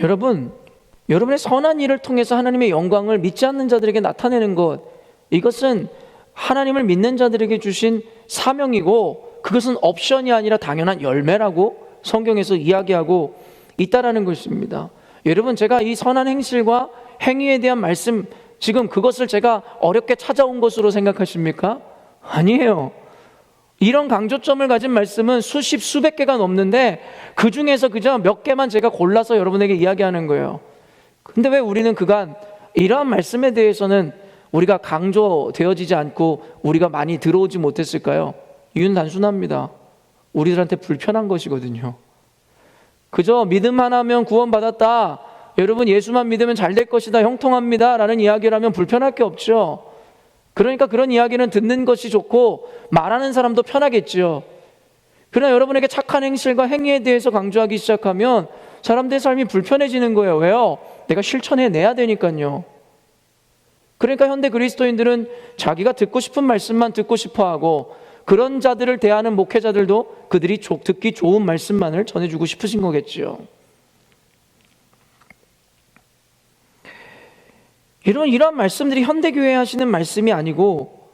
여러분의 선한 일을 통해서 하나님의 영광을 믿지 않는 자들에게 나타내는 것, 이것은 하나님을 믿는 자들에게 주신 사명이고 그것은 옵션이 아니라 당연한 열매라고 성경에서 이야기하고 있다라는 것입니다. 여러분, 제가 이 선한 행실과 행위에 대한 말씀, 지금 그것을 제가 어렵게 찾아온 것으로 생각하십니까? 아니에요. 이런 강조점을 가진 말씀은 수십 수백 개가 넘는데 그 중에서 그저 몇 개만 제가 골라서 여러분에게 이야기하는 거예요. 근데 왜 우리는 그간 이러한 말씀에 대해서는 우리가 강조되어지지 않고 우리가 많이 들어오지 못했을까요? 이유는 단순합니다. 우리들한테 불편한 것이거든요. 그저 믿음 하나면 구원받았다, 여러분 예수만 믿으면 잘 될 것이다, 형통합니다 라는 이야기를 하면 불편할 게 없죠. 그러니까 그런 이야기는 듣는 것이 좋고 말하는 사람도 편하겠죠. 그러나 여러분에게 착한 행실과 행위에 대해서 강조하기 시작하면 사람들의 삶이 불편해지는 거예요. 왜요? 내가 실천해내야 되니까요. 그러니까 현대 그리스도인들은 자기가 듣고 싶은 말씀만 듣고 싶어하고, 그런 자들을 대하는 목회자들도 그들이 듣기 좋은 말씀만을 전해주고 싶으신 거겠죠. 이러한 말씀들이 현대교회에 하시는 말씀이 아니고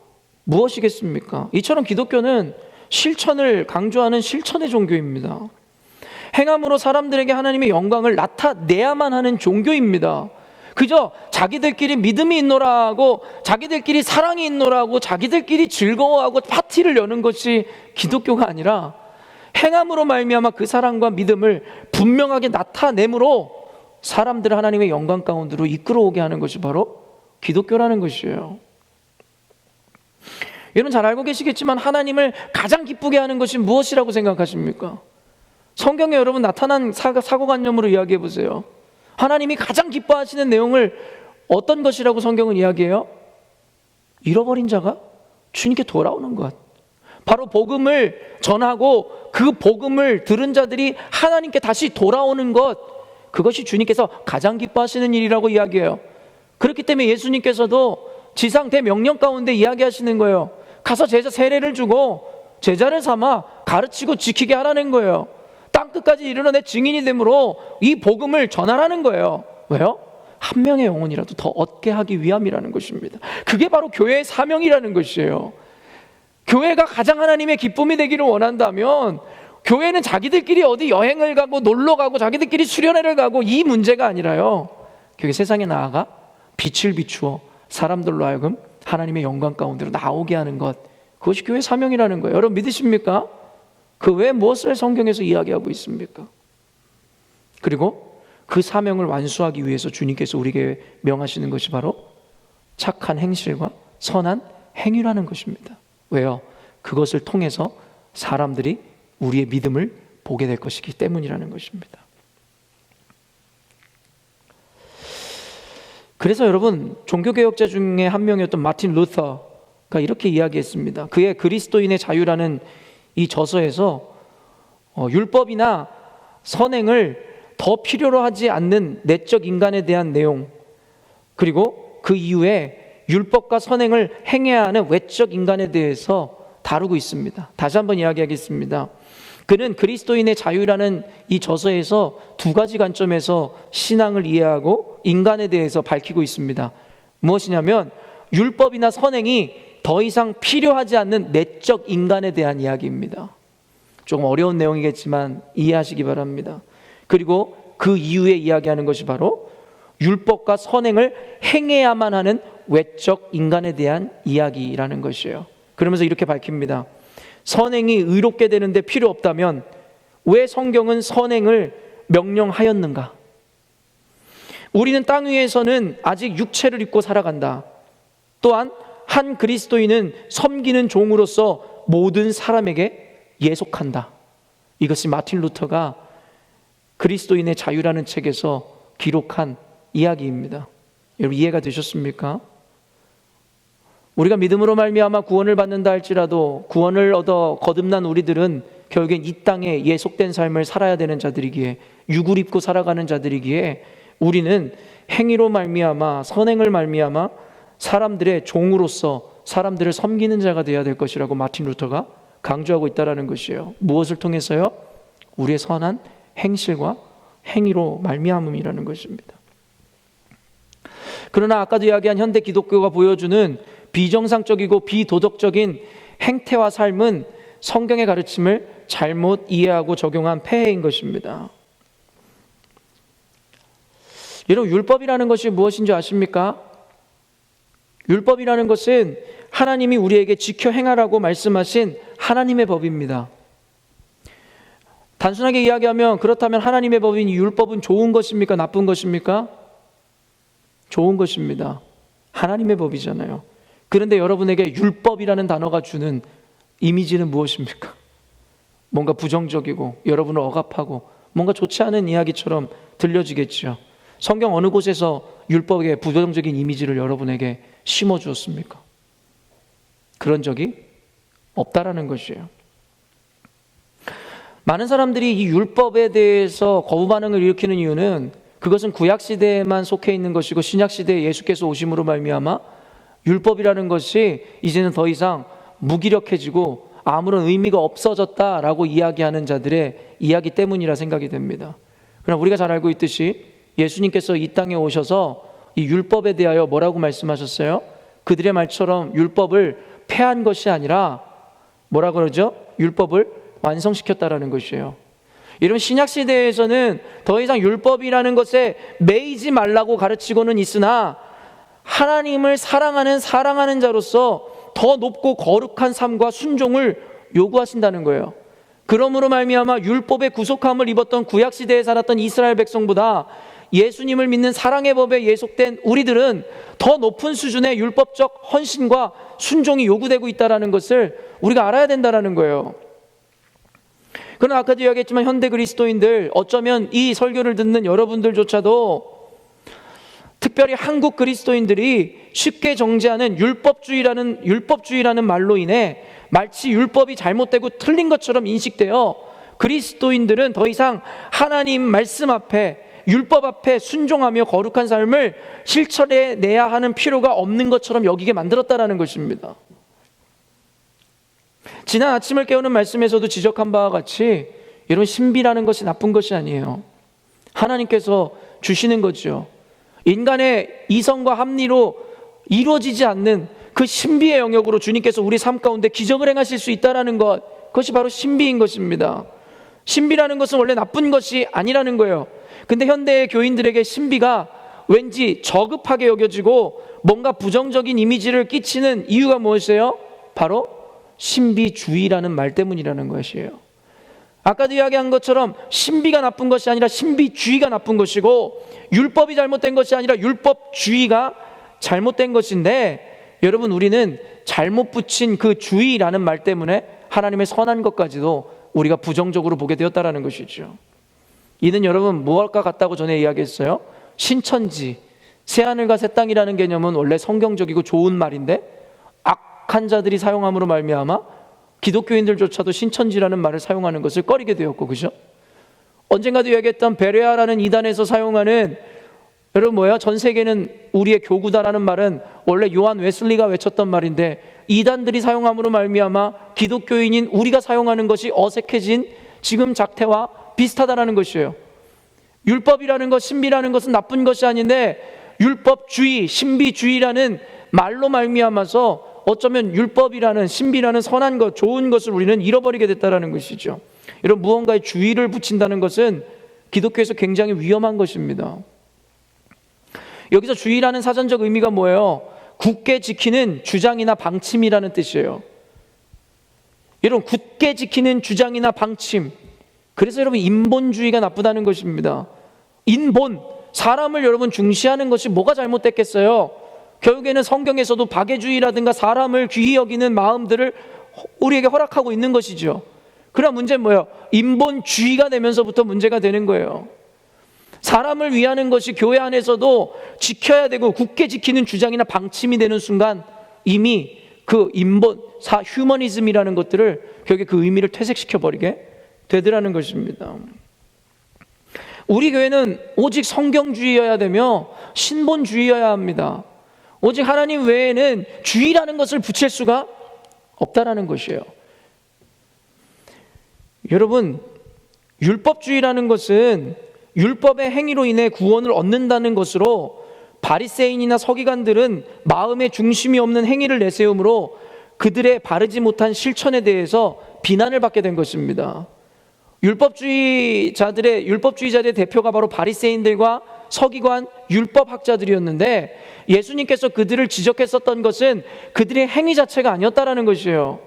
무엇이겠습니까? 이처럼 기독교는 실천을 강조하는 실천의 종교입니다. 행함으로 사람들에게 하나님의 영광을 나타내야만 하는 종교입니다. 그저 자기들끼리 믿음이 있노라고, 자기들끼리 사랑이 있노라고, 자기들끼리 즐거워하고 파티를 여는 것이 기독교가 아니라 행함으로 말미암아 그 사랑과 믿음을 분명하게 나타내므로 사람들을 하나님의 영광 가운데로 이끌어오게 하는 것이 바로 기독교라는 것이에요. 여러분 잘 알고 계시겠지만 하나님을 가장 기쁘게 하는 것이 무엇이라고 생각하십니까? 성경에 여러분 나타난 사고관념으로 이야기해 보세요. 하나님이 가장 기뻐하시는 내용을 어떤 것이라고 성경은 이야기해요? 잃어버린 자가 주님께 돌아오는 것. 바로 복음을 전하고 그 복음을 들은 자들이 하나님께 다시 돌아오는 것, 그것이 주님께서 가장 기뻐하시는 일이라고 이야기해요. 그렇기 때문에 예수님께서도 지상 대명령 가운데 이야기하시는 거예요. 가서 제자 세례를 주고 제자를 삼아 가르치고 지키게 하라는 거예요. 땅끝까지 이르러 내 증인이 되므로 이 복음을 전하라는 거예요. 왜요? 한 명의 영혼이라도 더 얻게 하기 위함이라는 것입니다. 그게 바로 교회의 사명이라는 것이에요. 교회가 가장 하나님의 기쁨이 되기를 원한다면 교회는 자기들끼리 어디 여행을 가고 놀러 가고 자기들끼리 수련회를 가고 이 문제가 아니라요, 교회 세상에 나아가 빛을 비추어 사람들로 하여금 하나님의 영광 가운데로 나오게 하는 것, 그것이 교회의 사명이라는 거예요. 여러분 믿으십니까? 그 외에 무엇을 성경에서 이야기하고 있습니까? 그리고 그 사명을 완수하기 위해서 주님께서 우리에게 명하시는 것이 바로 착한 행실과 선한 행위라는 것입니다. 왜요? 그것을 통해서 사람들이 우리의 믿음을 보게 될 것이기 때문이라는 것입니다. 그래서 여러분, 종교개혁자 중에 한 명이었던 마틴 루터가 이렇게 이야기했습니다. 그의 그리스도인의 자유라는 이 저서에서 율법이나 선행을 더 필요로 하지 않는 내적 인간에 대한 내용, 그리고 그 이후에 율법과 선행을 행해야 하는 외적 인간에 대해서 다루고 있습니다. 다시 한번 이야기하겠습니다. 그는 그리스도인의 자유라는 이 저서에서 두 가지 관점에서 신앙을 이해하고 인간에 대해서 밝히고 있습니다. 무엇이냐면 율법이나 선행이 더 이상 필요하지 않는 내적 인간에 대한 이야기입니다. 조금 어려운 내용이겠지만 이해하시기 바랍니다. 그리고 그 이후에 이야기하는 것이 바로 율법과 선행을 행해야만 하는 외적 인간에 대한 이야기라는 것이에요. 그러면서 이렇게 밝힙니다. 선행이 의롭게 되는데 필요 없다면 왜 성경은 선행을 명령하였는가? 우리는 땅 위에서는 아직 육체를 입고 살아간다. 또한 한 그리스도인은 섬기는 종으로서 모든 사람에게 예속한다. 이것이 마틴 루터가 그리스도인의 자유라는 책에서 기록한 이야기입니다. 여러분, 이해가 되셨습니까? 우리가 믿음으로 말미암아 구원을 받는다 할지라도 구원을 얻어 거듭난 우리들은 결국엔 이 땅에 예속된 삶을 살아야 되는 자들이기에, 육을 입고 살아가는 자들이기에 우리는 행위로 말미암아, 선행을 말미암아 사람들의 종으로서 사람들을 섬기는 자가 되어야 될 것이라고 마틴 루터가 강조하고 있다는 것이에요. 무엇을 통해서요? 우리의 선한 행실과 행위로 말미암음이라는 것입니다. 그러나 아까도 이야기한 현대 기독교가 보여주는 비정상적이고 비도덕적인 행태와 삶은 성경의 가르침을 잘못 이해하고 적용한 폐해인 것입니다. 여러분, 율법이라는 것이 무엇인지 아십니까? 율법이라는 것은 하나님이 우리에게 지켜 행하라고 말씀하신 하나님의 법입니다. 단순하게 이야기하면, 그렇다면 하나님의 법인 율법은 좋은 것입니까? 나쁜 것입니까? 좋은 것입니다. 하나님의 법이잖아요. 그런데 여러분에게 율법이라는 단어가 주는 이미지는 무엇입니까? 뭔가 부정적이고 여러분을 억압하고 뭔가 좋지 않은 이야기처럼 들려지겠죠. 성경 어느 곳에서 율법의 부정적인 이미지를 여러분에게 심어주었습니까? 그런 적이 없다라는 것이에요. 많은 사람들이 이 율법에 대해서 거부 반응을 일으키는 이유는 그것은 구약시대에만 속해 있는 것이고 신약시대에 예수께서 오심으로 말미암아 율법이라는 것이 이제는 더 이상 무기력해지고 아무런 의미가 없어졌다라고 이야기하는 자들의 이야기 때문이라 생각이 됩니다. 그러나 우리가 잘 알고 있듯이 예수님께서 이 땅에 오셔서 이 율법에 대하여 뭐라고 말씀하셨어요? 그들의 말처럼 율법을 폐한 것이 아니라 뭐라 그러죠? 율법을 완성시켰다라는 것이에요. 이런 신약시대에서는 더 이상 율법이라는 것에 매이지 말라고 가르치고는 있으나 하나님을 사랑하는 자로서 더 높고 거룩한 삶과 순종을 요구하신다는 거예요. 그러므로 말미암아 율법의 구속함을 입었던 구약시대에 살았던 이스라엘 백성보다 예수님을 믿는 사랑의 법에 예속된 우리들은 더 높은 수준의 율법적 헌신과 순종이 요구되고 있다는 것을 우리가 알아야 된다는 거예요. 그러나 아까도 이야기했지만 현대 그리스도인들, 어쩌면 이 설교를 듣는 여러분들조차도 특별히 한국 그리스도인들이 쉽게 정죄하는 율법주의라는 말로 인해 마치 율법이 잘못되고 틀린 것처럼 인식되어 그리스도인들은 더 이상 하나님 말씀 앞에, 율법 앞에 순종하며 거룩한 삶을 실천해내야 하는 필요가 없는 것처럼 여기게 만들었다는 것입니다. 지난 아침을 깨우는 말씀에서도 지적한 바와 같이 여러분, 신비라는 것이 나쁜 것이 아니에요. 하나님께서 주시는 거죠. 인간의 이성과 합리로 이루어지지 않는 그 신비의 영역으로 주님께서 우리 삶 가운데 기적을 행하실 수 있다는 것, 그것이 바로 신비인 것입니다. 신비라는 것은 원래 나쁜 것이 아니라는 거예요. 근데 현대의 교인들에게 신비가 왠지 저급하게 여겨지고 뭔가 부정적인 이미지를 끼치는 이유가 무엇이에요? 바로 신비주의라는 말 때문이라는 것이에요. 아까도 이야기한 것처럼 신비가 나쁜 것이 아니라 신비주의가 나쁜 것이고, 율법이 잘못된 것이 아니라 율법주의가 잘못된 것인데, 여러분, 우리는 잘못 붙인 그 주의라는 말 때문에 하나님의 선한 것까지도 우리가 부정적으로 보게 되었다라는 것이죠. 이는 여러분 무엇과 같다고 전에 이야기했어요? 신천지, 새하늘과 새 땅이라는 개념은 원래 성경적이고 좋은 말인데 악한 자들이 사용함으로 말미암아 기독교인들조차도 신천지라는 말을 사용하는 것을 꺼리게 되었고, 그죠? 언젠가도 이야기했던 베레아라는 이단에서 사용하는, 여러분 뭐야? 전 세계는 우리의 교구다라는 말은 원래 요한 웨슬리가 외쳤던 말인데 이단들이 사용함으로 말미암아 기독교인인 우리가 사용하는 것이 어색해진 지금 작태와 비슷하다라는 것이에요. 율법이라는 것, 신비라는 것은 나쁜 것이 아닌데 율법주의, 신비주의라는 말로 말미암아서 어쩌면 율법이라는, 신비라는 선한 것, 좋은 것을 우리는 잃어버리게 됐다라는 것이죠. 이런 무언가에 주의를 붙인다는 것은 기독교에서 굉장히 위험한 것입니다. 여기서 주의라는 사전적 의미가 뭐예요? 굳게 지키는 주장이나 방침이라는 뜻이에요. 여러분, 굳게 지키는 주장이나 방침. 그래서 여러분 인본주의가 나쁘다는 것입니다. 인본, 사람을 여러분 중시하는 것이 뭐가 잘못됐겠어요? 결국에는 성경에서도 박애주의라든가 사람을 귀히 여기는 마음들을 우리에게 허락하고 있는 것이죠. 그러나 문제는 뭐예요? 인본주의가 되면서부터 문제가 되는 거예요. 사람을 위하는 것이 교회 안에서도 지켜야 되고 굳게 지키는 주장이나 방침이 되는 순간 이미 그 휴머니즘이라는 것들을 결국에 그 의미를 퇴색시켜버리게 되더라는 것입니다. 우리 교회는 오직 성경주의여야 되며 신본주의여야 합니다. 오직 하나님 외에는 주의라는 것을 붙일 수가 없다라는 것이에요. 여러분, 율법주의라는 것은 율법의 행위로 인해 구원을 얻는다는 것으로 바리새인이나 서기관들은 마음의 중심이 없는 행위를 내세우므로 그들의 바르지 못한 실천에 대해서 비난을 받게 된 것입니다. 율법주의자들의 대표가 바로 바리새인들과 서기관, 율법학자들이었는데 예수님께서 그들을 지적했었던 것은 그들의 행위 자체가 아니었다라는 것이에요.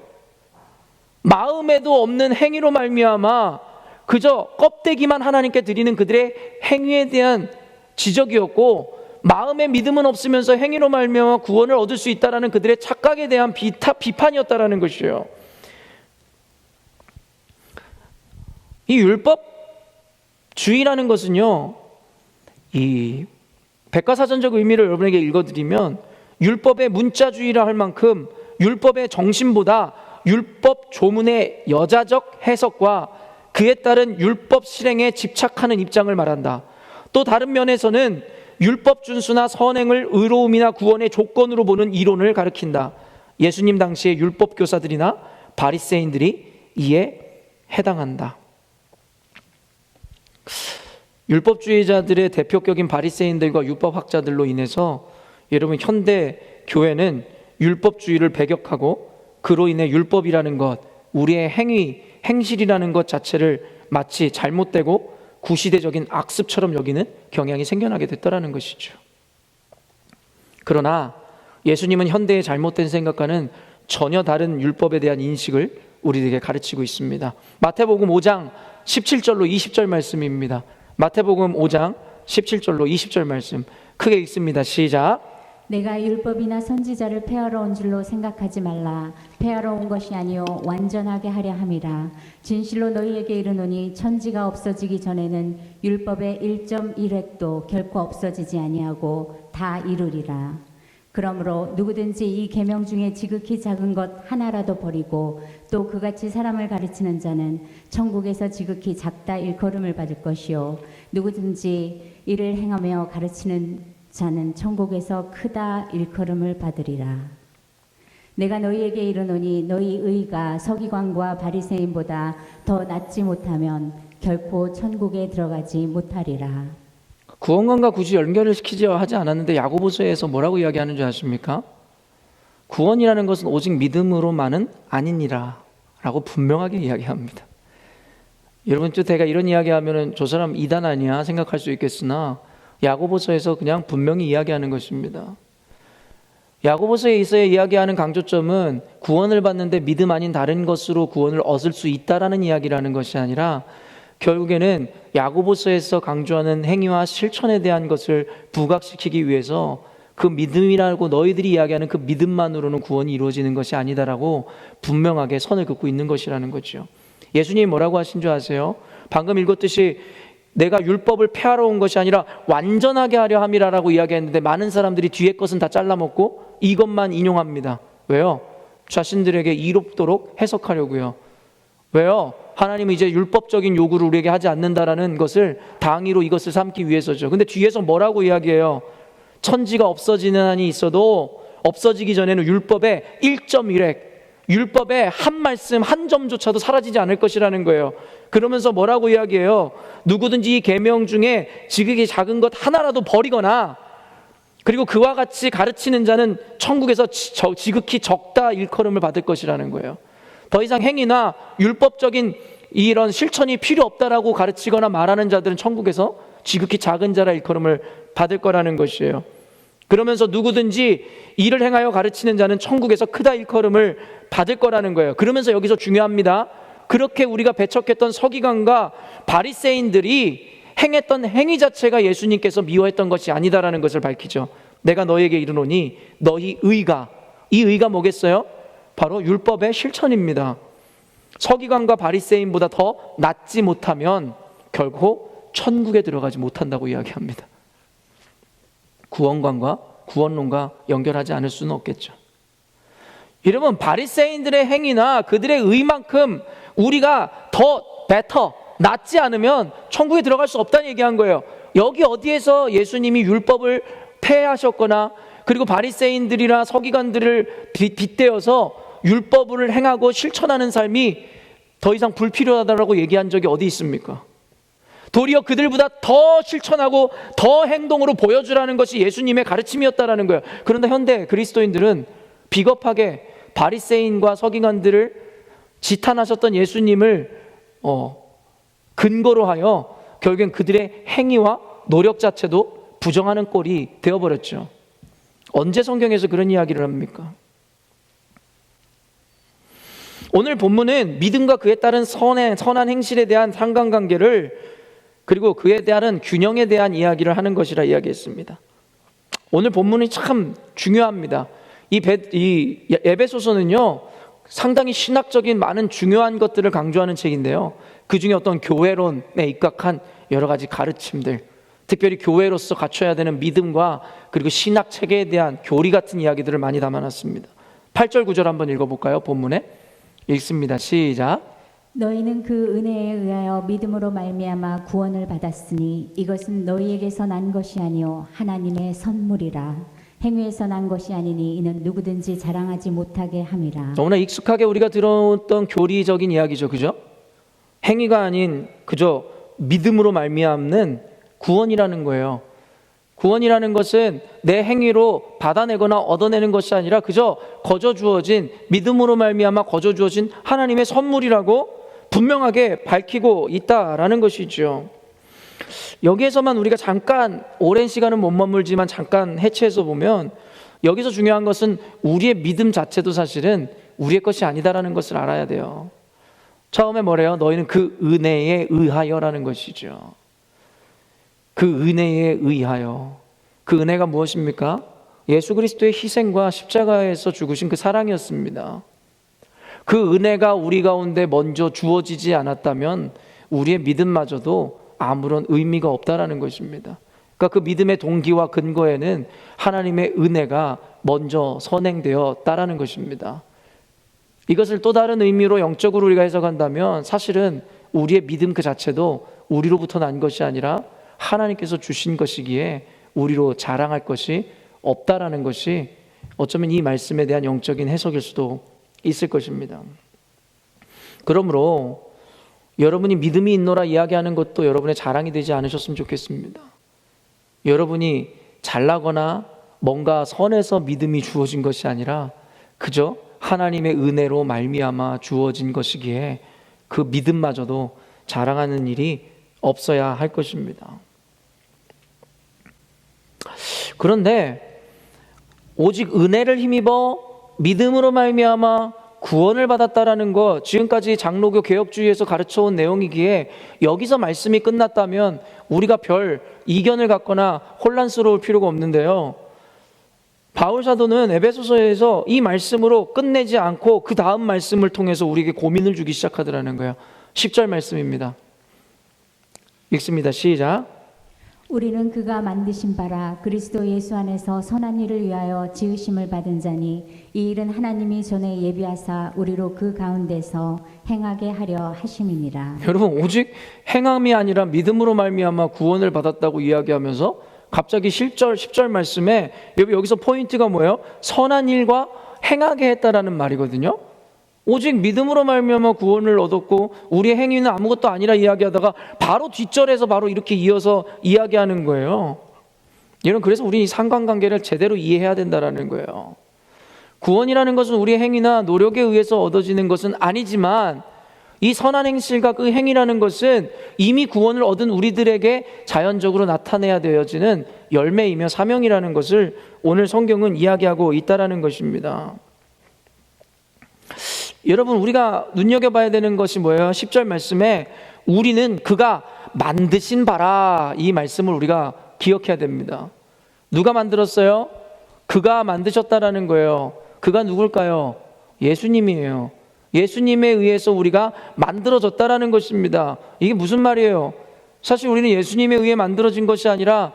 마음에도 없는 행위로 말미암아 그저 껍데기만 하나님께 드리는 그들의 행위에 대한 지적이었고, 마음의 믿음은 없으면서 행위로 말미암아 구원을 얻을 수 있다라는 그들의 착각에 대한 비판이었다라는 것이에요. 이 율법주의라는 것은요, 이 백과사전적 의미를 여러분에게 읽어드리면 율법의 문자주의라 할 만큼 율법의 정신보다 율법 조문의 여자적 해석과 그에 따른 율법 실행에 집착하는 입장을 말한다. 또 다른 면에서는 율법 준수나 선행을 의로움이나 구원의 조건으로 보는 이론을 가리킨다. 예수님 당시의 율법 교사들이나 바리새인들이 이에 해당한다. 율법주의자들의 대표격인 바리새인들과 율법학자들로 인해서 여러분 현대 교회는 율법주의를 배격하고 그로 인해 율법이라는 것, 우리의 행실이라는 것 자체를 마치 잘못되고 구시대적인 악습처럼 여기는 경향이 생겨나게 됐다라는 것이죠. 그러나 예수님은 현대의 잘못된 생각과는 전혀 다른 율법에 대한 인식을 우리에게 가르치고 있습니다. 마태복음 5장 17절로 20절 말씀입니다. 마태복음 5장 17절로 20절 말씀 크게 읽습니다. 시작. 내가 율법이나 선지자를 폐하러 온 줄로 생각하지 말라. 폐하러 온 것이 아니요 완전하게 하려 함이라. 진실로 너희에게 이르노니 천지가 없어지기 전에는 율법의 1.1획도 결코 없어지지 아니하고 다 이루리라. 그러므로 누구든지 이 계명 중에 지극히 작은 것 하나라도 버리고 또 그같이 사람을 가르치는 자는 천국에서 지극히 작다 일컬음을 받을 것이요 누구든지 이를 행하며 가르치는 자는 천국에서 크다 일컬음을 받으리라. 내가 너희에게 이르노니 너희 의가 서기관과 바리새인보다 더 낫지 못하면 결코 천국에 들어가지 못하리라. 구원관과 굳이 연결을 시키지 하지 않았는데 야고보서에서 뭐라고 이야기하는 줄 아십니까? 구원이라는 것은 오직 믿음으로만은 아니니라 라고 분명하게 이야기합니다. 여러분 또 제가 이런 이야기하면 저 사람 이단 아니야 생각할 수 있겠으나 야고보서에서 그냥 분명히 이야기하는 것입니다. 야고보서에 있어 이야기하는 강조점은 구원을 받는데 믿음 아닌 다른 것으로 구원을 얻을 수 있다라는 이야기라는 것이 아니라 결국에는 야고보서에서 강조하는 행위와 실천에 대한 것을 부각시키기 위해서 그 믿음이라고 너희들이 이야기하는 그 믿음만으로는 구원이 이루어지는 것이 아니다라고 분명하게 선을 긋고 있는 것이라는 거죠. 예수님이 뭐라고 하신 줄 아세요? 방금 읽었듯이 내가 율법을 폐하러 온 것이 아니라 완전하게 하려 함이라라고 이야기했는데 많은 사람들이 뒤에 것은 다 잘라먹고 이것만 인용합니다. 왜요? 자신들에게 이롭도록 해석하려고요. 왜요? 하나님은 이제 율법적인 요구를 우리에게 하지 않는다라는 것을 당위로 이것을 삼기 위해서죠. 근데 뒤에서 뭐라고 이야기해요? 천지가 없어지는 한이 있어도 없어지기 전에는 율법의 1.1획, 율법의 한 말씀 한 점조차도 사라지지 않을 것이라는 거예요. 그러면서 뭐라고 이야기해요? 누구든지 이 계명 중에 지극히 작은 것 하나라도 버리거나 그리고 그와 같이 가르치는 자는 천국에서 지극히 적다 일컬음을 받을 것이라는 거예요. 더 이상 행위나 율법적인 이런 실천이 필요 없다라고 가르치거나 말하는 자들은 천국에서 지극히 작은 자라 일컬음을 받을 거라는 것이에요. 그러면서 누구든지 이를 행하여 가르치는 자는 천국에서 크다 일컬음을 받을 거라는 거예요. 그러면서 여기서 중요합니다. 그렇게 우리가 배척했던 서기관과 바리새인들이 행했던 행위 자체가 예수님께서 미워했던 것이 아니다라는 것을 밝히죠. 내가 너에게 이르노니 너희 의가, 이 의가 뭐겠어요? 바로 율법의 실천입니다. 서기관과 바리새인보다 더 낫지 못하면 결코 천국에 들어가지 못한다고 이야기합니다. 구원관과 구원론과 연결하지 않을 수는 없겠죠. 여러분, 바리새인들의 행위나 그들의 의만큼 우리가 더 better, 낫지 않으면 천국에 들어갈 수 없다는 얘기한 거예요. 여기 어디에서 예수님이 율법을 폐하셨거나 그리고 바리새인들이나 서기관들을 빗대어서 율법을 행하고 실천하는 삶이 더 이상 불필요하다라고 얘기한 적이 어디 있습니까? 도리어 그들보다 더 실천하고 더 행동으로 보여주라는 것이 예수님의 가르침이었다라는 거예요. 그런데 현대 그리스도인들은 비겁하게 바리새인과 서기관들을 지탄하셨던 예수님을 근거로 하여 결국엔 그들의 행위와 노력 자체도 부정하는 꼴이 되어버렸죠. 언제 성경에서 그런 이야기를 합니까? 오늘 본문은 믿음과 그에 따른 선한 행실에 대한 상관관계를 그리고 그에 대한 균형에 대한 이야기를 하는 것이라 이야기했습니다. 오늘 본문이 참 중요합니다. 이 에베소서는요 상당히 신학적인 많은 중요한 것들을 강조하는 책인데요, 그 중에 어떤 교회론에 입각한 여러 가지 가르침들, 특별히 교회로서 갖춰야 되는 믿음과 그리고 신학 체계에 대한 교리 같은 이야기들을 많이 담아놨습니다. 8절 9절 한번 읽어볼까요? 본문에 읽습니다. 시작. 너희는 그 은혜에 의하여 믿음으로 말미암아 구원을 받았으니 이것은 너희에게서 난 것이 아니요 하나님의 선물이라. 행위에서 난 것이 아니니 이는 누구든지 자랑하지 못하게 함이라. 너무나 익숙하게 우리가 들었던 교리적인 이야기죠, 그죠? 행위가 아닌 그저 믿음으로 말미암는 구원이라는 거예요. 구원이라는 것은 내 행위로 받아내거나 얻어내는 것이 아니라 그저 거저 주어진, 믿음으로 말미암아 거저 주어진 하나님의 선물이라고 분명하게 밝히고 있다라는 것이죠. 여기에서만 우리가 잠깐, 오랜 시간은 못 머물지만 잠깐 해체해서 보면 여기서 중요한 것은 우리의 믿음 자체도 사실은 우리의 것이 아니다라는 것을 알아야 돼요. 처음에 뭐래요? 너희는 그 은혜에 의하여라는 것이죠. 그 은혜에 의하여. 그 은혜가 무엇입니까? 예수 그리스도의 희생과 십자가에서 죽으신 그 사랑이었습니다. 그 은혜가 우리 가운데 먼저 주어지지 않았다면 우리의 믿음마저도 아무런 의미가 없다라는 것입니다. 그러니까 그 믿음의 동기와 근거에는 하나님의 은혜가 먼저 선행되었다라는 것입니다. 이것을 또 다른 의미로 영적으로 우리가 해석한다면 사실은 우리의 믿음 그 자체도 우리로부터 난 것이 아니라 하나님께서 주신 것이기에 우리로 자랑할 것이 없다라는 것이 어쩌면 이 말씀에 대한 영적인 해석일 수도 있을 것입니다. 그러므로 여러분이 믿음이 있노라 이야기하는 것도 여러분의 자랑이 되지 않으셨으면 좋겠습니다. 여러분이 잘나거나 뭔가 선해서 믿음이 주어진 것이 아니라 그저 하나님의 은혜로 말미암아 주어진 것이기에 그 믿음마저도 자랑하는 일이 없어야 할 것입니다. 그런데 오직 은혜를 힘입어 믿음으로 말미암아 구원을 받았다라는 것, 지금까지 장로교 개혁주의에서 가르쳐온 내용이기에 여기서 말씀이 끝났다면 우리가 별 이견을 갖거나 혼란스러울 필요가 없는데요, 바울 사도는 에베소서에서 이 말씀으로 끝내지 않고 그 다음 말씀을 통해서 우리에게 고민을 주기 시작하더라는 거예요. 10절 말씀입니다. 읽습니다. 시작. 우리는 그가 만드신 바라 그리스도 예수 안에서 선한 일을 위하여 지으심을 받은 자니 이 일은 하나님이 전에 예비하사 우리로 그 가운데서 행하게 하려 하심이니라. 여러분, 오직 행함이 아니라 믿음으로 말미암아 구원을 받았다고 이야기하면서 갑자기 10절 말씀에 여기서 포인트가 뭐예요? 선한 일과 행하게 했다라는 말이거든요. 오직 믿음으로 말미암아 구원을 얻었고 우리의 행위는 아무것도 아니라 이야기하다가 바로 뒷절에서 바로 이렇게 이어서 이야기하는 거예요. 여러분, 그래서 우리 이 상관관계를 제대로 이해해야 된다라는 거예요. 구원이라는 것은 우리의 행위나 노력에 의해서 얻어지는 것은 아니지만 이 선한 행실과 그 행위라는 것은 이미 구원을 얻은 우리들에게 자연적으로 나타내야 되어지는 열매이며 사명이라는 것을 오늘 성경은 이야기하고 있다라는 것입니다. 여러분, 우리가 눈여겨봐야 되는 것이 뭐예요? 10절 말씀에 우리는 그가 만드신 바라, 이 말씀을 우리가 기억해야 됩니다. 누가 만들었어요? 그가 만드셨다라는 거예요. 그가 누굴까요? 예수님이에요. 예수님에 의해서 우리가 만들어졌다라는 것입니다. 이게 무슨 말이에요? 사실 우리는 예수님에 의해 만들어진 것이 아니라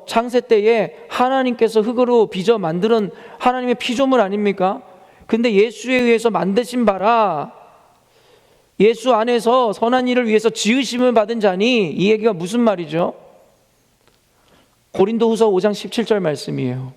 창세 때에 하나님께서 흙으로 빚어 만드는 하나님의 피조물 아닙니까? 근데 예수에 의해서 만드신 바라, 예수 안에서 선한 일을 위해서 지으심을 받은 자니, 이 얘기가 무슨 말이죠? 고린도후서 5장 17절 말씀이에요.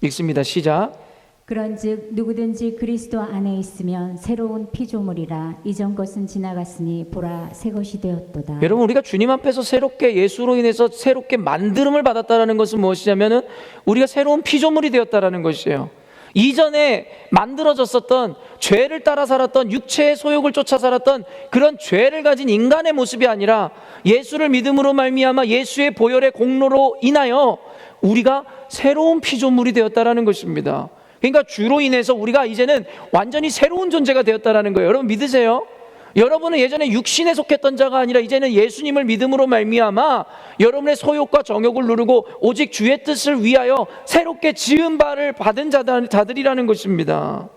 읽습니다. 시작. 그런즉 누구든지 그리스도 안에 있으면 새로운 피조물이라 이전 것은 지나갔으니 보라 새 것이 되었도다. 여러분, 우리가 주님 앞에서 새롭게 예수로 인해서 새롭게 만들음을 받았다는 것은 무엇이냐면은 우리가 새로운 피조물이 되었다는 것이에요. 이전에 만들어졌었던 죄를 따라 살았던 육체의 소욕을 쫓아 살았던 그런 죄를 가진 인간의 모습이 아니라 예수를 믿음으로 말미암아 예수의 보혈의 공로로 인하여 우리가 새로운 피조물이 되었다라는 것입니다. 그러니까 주로 인해서 우리가 이제는 완전히 새로운 존재가 되었다라는 거예요. 여러분, 믿으세요? 여러분은 예전에 육신에 속했던 자가 아니라 이제는 예수님을 믿음으로 말미암아 여러분의 소욕과 정욕을 누르고 오직 주의 뜻을 위하여 새롭게 지은 바를 받은 자들이라는 것입니다.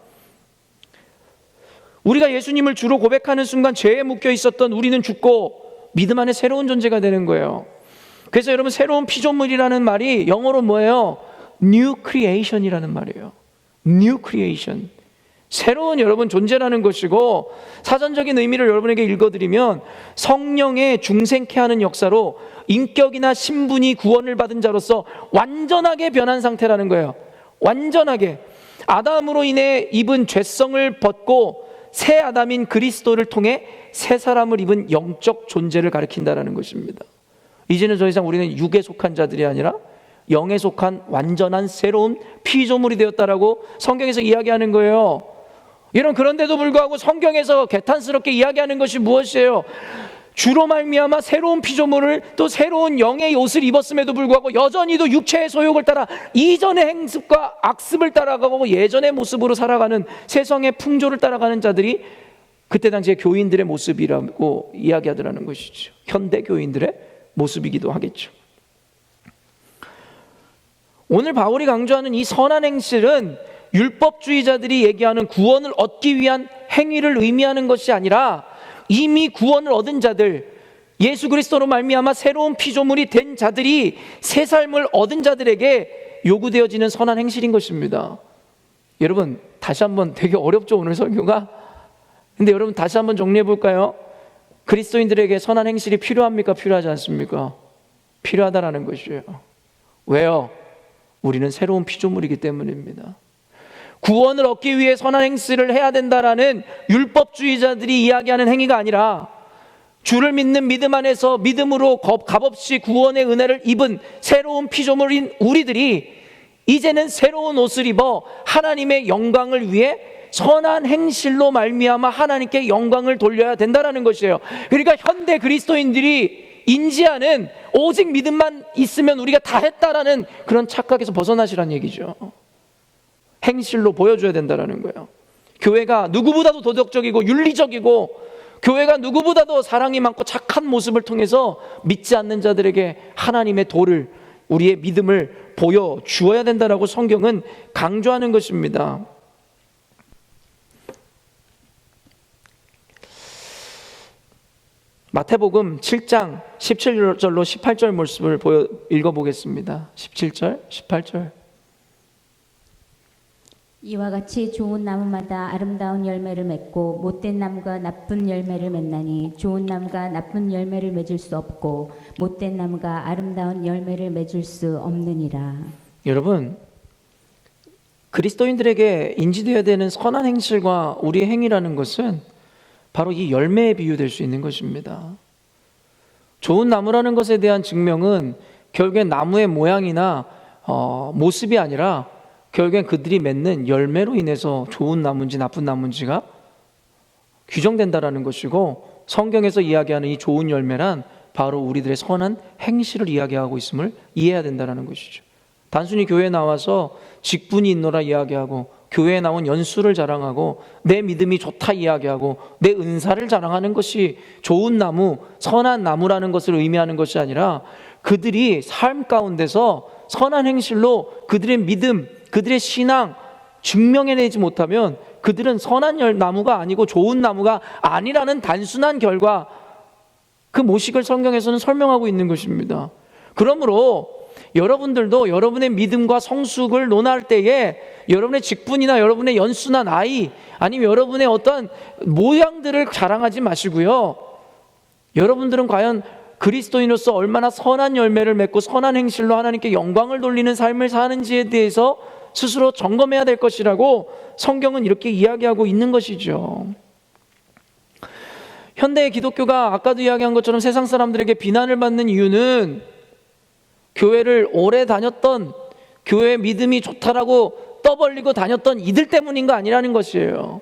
우리가 예수님을 주로 고백하는 순간 죄에 묶여 있었던 우리는 죽고 믿음 안에 새로운 존재가 되는 거예요. 그래서 여러분, 새로운 피조물이라는 말이 영어로 뭐예요? New creation이라는 말이에요. New creation. 새로운 여러분 존재라는 것이고, 사전적인 의미를 여러분에게 읽어드리면 성령의 중생케 하는 역사로 인격이나 신분이 구원을 받은 자로서 완전하게 변한 상태라는 거예요. 완전하게. 아담으로 인해 입은 죄성을 벗고 새 아담인 그리스도를 통해 새 사람을 입은 영적 존재를 가리킨다라는 것입니다. 이제는 더 이상 우리는 육에 속한 자들이 아니라 영에 속한 완전한 새로운 피조물이 되었다라고 성경에서 이야기하는 거예요. 여러분, 그런데도 불구하고 성경에서 개탄스럽게 이야기하는 것이 무엇이에요? 주로 말미암아 새로운 피조물을 또 새로운 영의 옷을 입었음에도 불구하고 여전히도 육체의 소욕을 따라 이전의 행습과 악습을 따라가고 예전의 모습으로 살아가는 세상의 풍조를 따라가는 자들이 그때 당시에 교인들의 모습이라고 이야기하더라는 것이죠. 현대 교인들의 모습이기도 하겠죠. 오늘 바울이 강조하는 이 선한 행실은 율법주의자들이 얘기하는 구원을 얻기 위한 행위를 의미하는 것이 아니라 이미 구원을 얻은 자들, 예수 그리스도로 말미암아 새로운 피조물이 된 자들이 새 삶을 얻은 자들에게 요구되어지는 선한 행실인 것입니다. 여러분, 다시 한번, 되게 어렵죠 오늘 설교가? 근데 여러분, 다시 한번 정리해 볼까요? 그리스도인들에게 선한 행실이 필요합니까? 필요하지 않습니까? 필요하다라는 것이에요. 왜요? 우리는 새로운 피조물이기 때문입니다. 구원을 얻기 위해 선한 행실을 해야 된다라는 율법주의자들이 이야기하는 행위가 아니라 주를 믿는 믿음 안에서 믿음으로 값없이 구원의 은혜를 입은 새로운 피조물인 우리들이 이제는 새로운 옷을 입어 하나님의 영광을 위해 선한 행실로 말미암아 하나님께 영광을 돌려야 된다라는 것이에요. 그러니까 현대 그리스도인들이 인지하는 오직 믿음만 있으면 우리가 다 했다라는 그런 착각에서 벗어나시라는 얘기죠. 행실로 보여줘야 된다라는 거예요. 교회가 누구보다도 도덕적이고 윤리적이고 교회가 누구보다도 사랑이 많고 착한 모습을 통해서 믿지 않는 자들에게 하나님의 도를, 우리의 믿음을 보여주어야 된다라고 성경은 강조하는 것입니다. 마태복음 7장 17절로 18절 말씀을 읽어보겠습니다. 17절, 18절. 이와 같이 좋은 나무마다 아름다운 열매를 맺고 못된 나무가 나쁜 열매를 맺나니 좋은 나무가 나쁜 열매를 맺을 수 없고 못된 나무가 아름다운 열매를 맺을 수 없느니라. 여러분, 그리스도인들에게 인지되어야 되는 선한 행실과 우리의 행위라는 것은 바로 이 열매에 비유될 수 있는 것입니다. 좋은 나무라는 것에 대한 증명은 결국엔 나무의 모양이나 모습이 아니라 결국엔 그들이 맺는 열매로 인해서 좋은 나무인지 나쁜 나무인지가 규정된다라는 것이고, 성경에서 이야기하는 이 좋은 열매란 바로 우리들의 선한 행실을 이야기하고 있음을 이해해야 된다는 것이죠. 단순히 교회에 나와서 직분이 있노라 이야기하고, 교회에 나온 연수를 자랑하고, 내 믿음이 좋다 이야기하고, 내 은사를 자랑하는 것이 좋은 나무, 선한 나무라는 것을 의미하는 것이 아니라, 그들이 삶 가운데서 선한 행실로 그들의 믿음, 그들의 신앙 증명해내지 못하면 그들은 선한 나무가 아니고 좋은 나무가 아니라는 단순한 결과, 그 모식을 성경에서는 설명하고 있는 것입니다. 그러므로 여러분들도 여러분의 믿음과 성숙을 논할 때에 여러분의 직분이나 여러분의 연수나 나이, 아니면 여러분의 어떤 모양들을 자랑하지 마시고요, 여러분들은 과연 그리스도인으로서 얼마나 선한 열매를 맺고 선한 행실로 하나님께 영광을 돌리는 삶을 사는지에 대해서 스스로 점검해야 될 것이라고 성경은 이렇게 이야기하고 있는 것이죠. 현대의 기독교가 아까도 이야기한 것처럼 세상 사람들에게 비난을 받는 이유는 교회를 오래 다녔던, 교회의 믿음이 좋다라고 떠벌리고 다녔던 이들 때문인 거 아니라는 것이에요.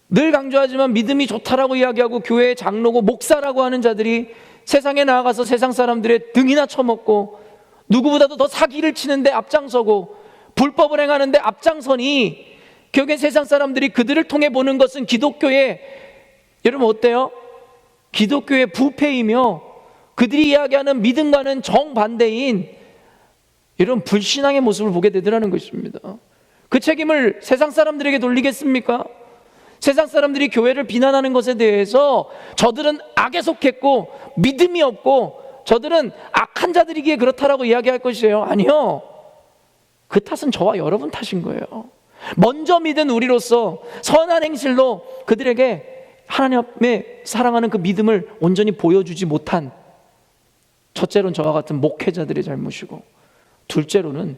늘 강조하지만 믿음이 좋다라고 이야기하고 교회의 장로고 목사라고 하는 자들이 세상에 나아가서 세상 사람들의 등이나 쳐먹고, 누구보다도 더 사기를 치는데 앞장서고, 불법을 행하는데 앞장서니, 결국엔 세상 사람들이 그들을 통해 보는 것은 기독교의, 여러분 어때요? 기독교의 부패이며 그들이 이야기하는 믿음과는 정반대인 이런 불신앙의 모습을 보게 되더라는 것입니다. 그 책임을 세상 사람들에게 돌리겠습니까? 세상 사람들이 교회를 비난하는 것에 대해서 저들은 악에 속했고 믿음이 없고 저들은 악한 자들이기에 그렇다라고 이야기할 것이에요? 아니요. 그 탓은 저와 여러분 탓인 거예요. 먼저 믿은 우리로서 선한 행실로 그들에게 하나님의 사랑하는 그 믿음을 온전히 보여주지 못한, 첫째로는 저와 같은 목회자들의 잘못이고, 둘째로는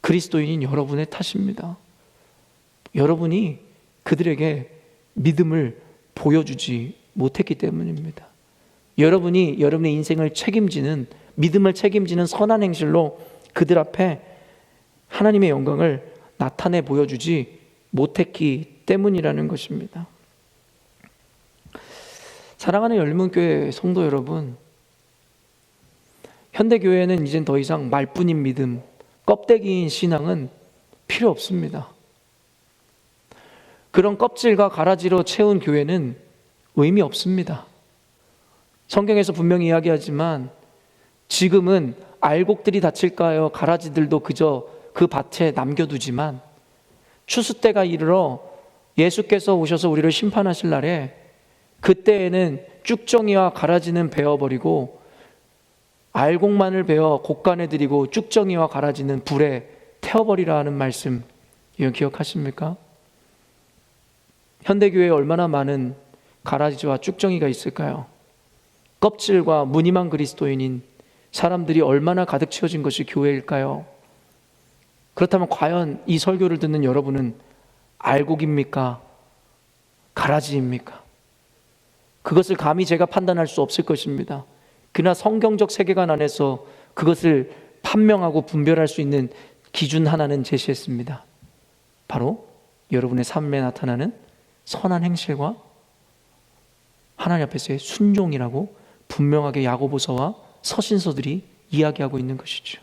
그리스도인인 여러분의 탓입니다. 여러분이 그들에게 믿음을 보여주지 못했기 때문입니다. 여러분이 여러분의 인생을 책임지는, 믿음을 책임지는 선한 행실로 그들 앞에 하나님의 영광을 나타내 보여주지 못했기 때문이라는 것입니다. 사랑하는 열문교회 성도 여러분, 현대교회는 이젠 더 이상 말뿐인 믿음, 껍데기인 신앙은 필요 없습니다. 그런 껍질과 가라지로 채운 교회는 의미 없습니다. 성경에서 분명히 이야기하지만 지금은 알곡들이 다칠까 하여 가라지들도 그저 그 밭에 남겨두지만, 추수 때가 이르러 예수께서 오셔서 우리를 심판하실 날에, 그때에는 쭉정이와 가라지는 베어버리고 알곡만을 베어 곡간에 들이고 쭉정이와 가라지는 불에 태워버리라 하는 말씀, 이거 기억하십니까? 현대교회에 얼마나 많은 가라지와 쭉정이가 있을까요? 껍질과 무늬만 그리스도인인 사람들이 얼마나 가득 채워진 것이 교회일까요? 그렇다면 과연 이 설교를 듣는 여러분은 알곡입니까? 가라지입니까? 그것을 감히 제가 판단할 수 없을 것입니다. 그러나 성경적 세계관 안에서 그것을 판명하고 분별할 수 있는 기준 하나는 제시했습니다. 바로 여러분의 삶에 나타나는 선한 행실과 하나님 앞에서의 순종이라고 분명하게 야고보서와 서신서들이 이야기하고 있는 것이죠.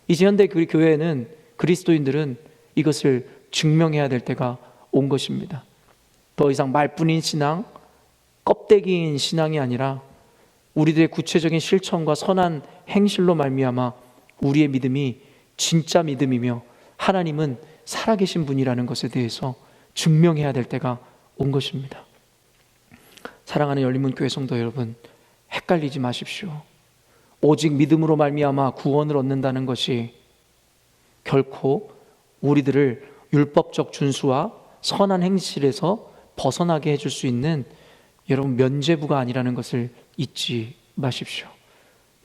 이제 현대 교회에는, 그리스도인들은 이것을 증명해야 될 때가 온 것입니다. 더 이상 말뿐인 신앙, 껍데기인 신앙이 아니라 우리들의 구체적인 실천과 선한 행실로 말미암아 우리의 믿음이 진짜 믿음이며 하나님은 살아계신 분이라는 것에 대해서 증명해야 될 때가 온 것입니다. 사랑하는 열린문교회 성도 여러분, 헷갈리지 마십시오. 오직 믿음으로 말미암아 구원을 얻는다는 것이 결코 우리들을 율법적 준수와 선한 행실에서 벗어나게 해줄 수 있는 여러분 면죄부가 아니라는 것을 잊지 마십시오.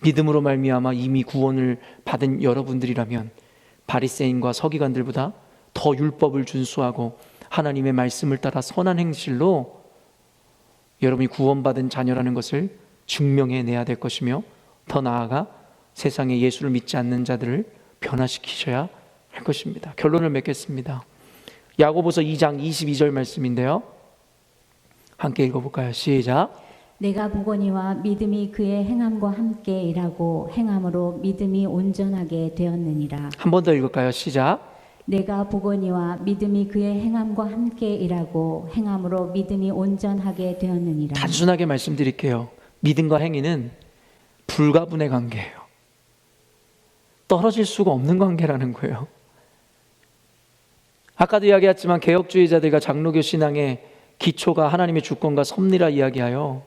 믿음으로 말미암아 이미 구원을 받은 여러분들이라면 바리새인과 서기관들보다 더 율법을 준수하고 하나님의 말씀을 따라 선한 행실로 여러분이 구원받은 자녀라는 것을 증명해내야 될 것이며, 더 나아가 세상에 예수를 믿지 않는 자들을 변화시키셔야 할 것입니다. 결론을 맺겠습니다. 야고보서 2장 22절 말씀인데요, 함께 읽어볼까요? 시작. 내가 보거니와 믿음이 그의 행함과 함께 일하고 행함으로 믿음이 온전하게 되었느니라. 한 번 더 읽을까요? 시작. 내가 보거니와 믿음이 그의 행함과 함께 일하고 행함으로 믿음이 온전하게 되었느니라. 단순하게 말씀드릴게요. 믿음과 행위는 불가분의 관계예요. 떨어질 수가 없는 관계라는 거예요. 아까도 이야기했지만 개혁주의자들과 장로교 신앙의 기초가 하나님의 주권과 섭리라 이야기하여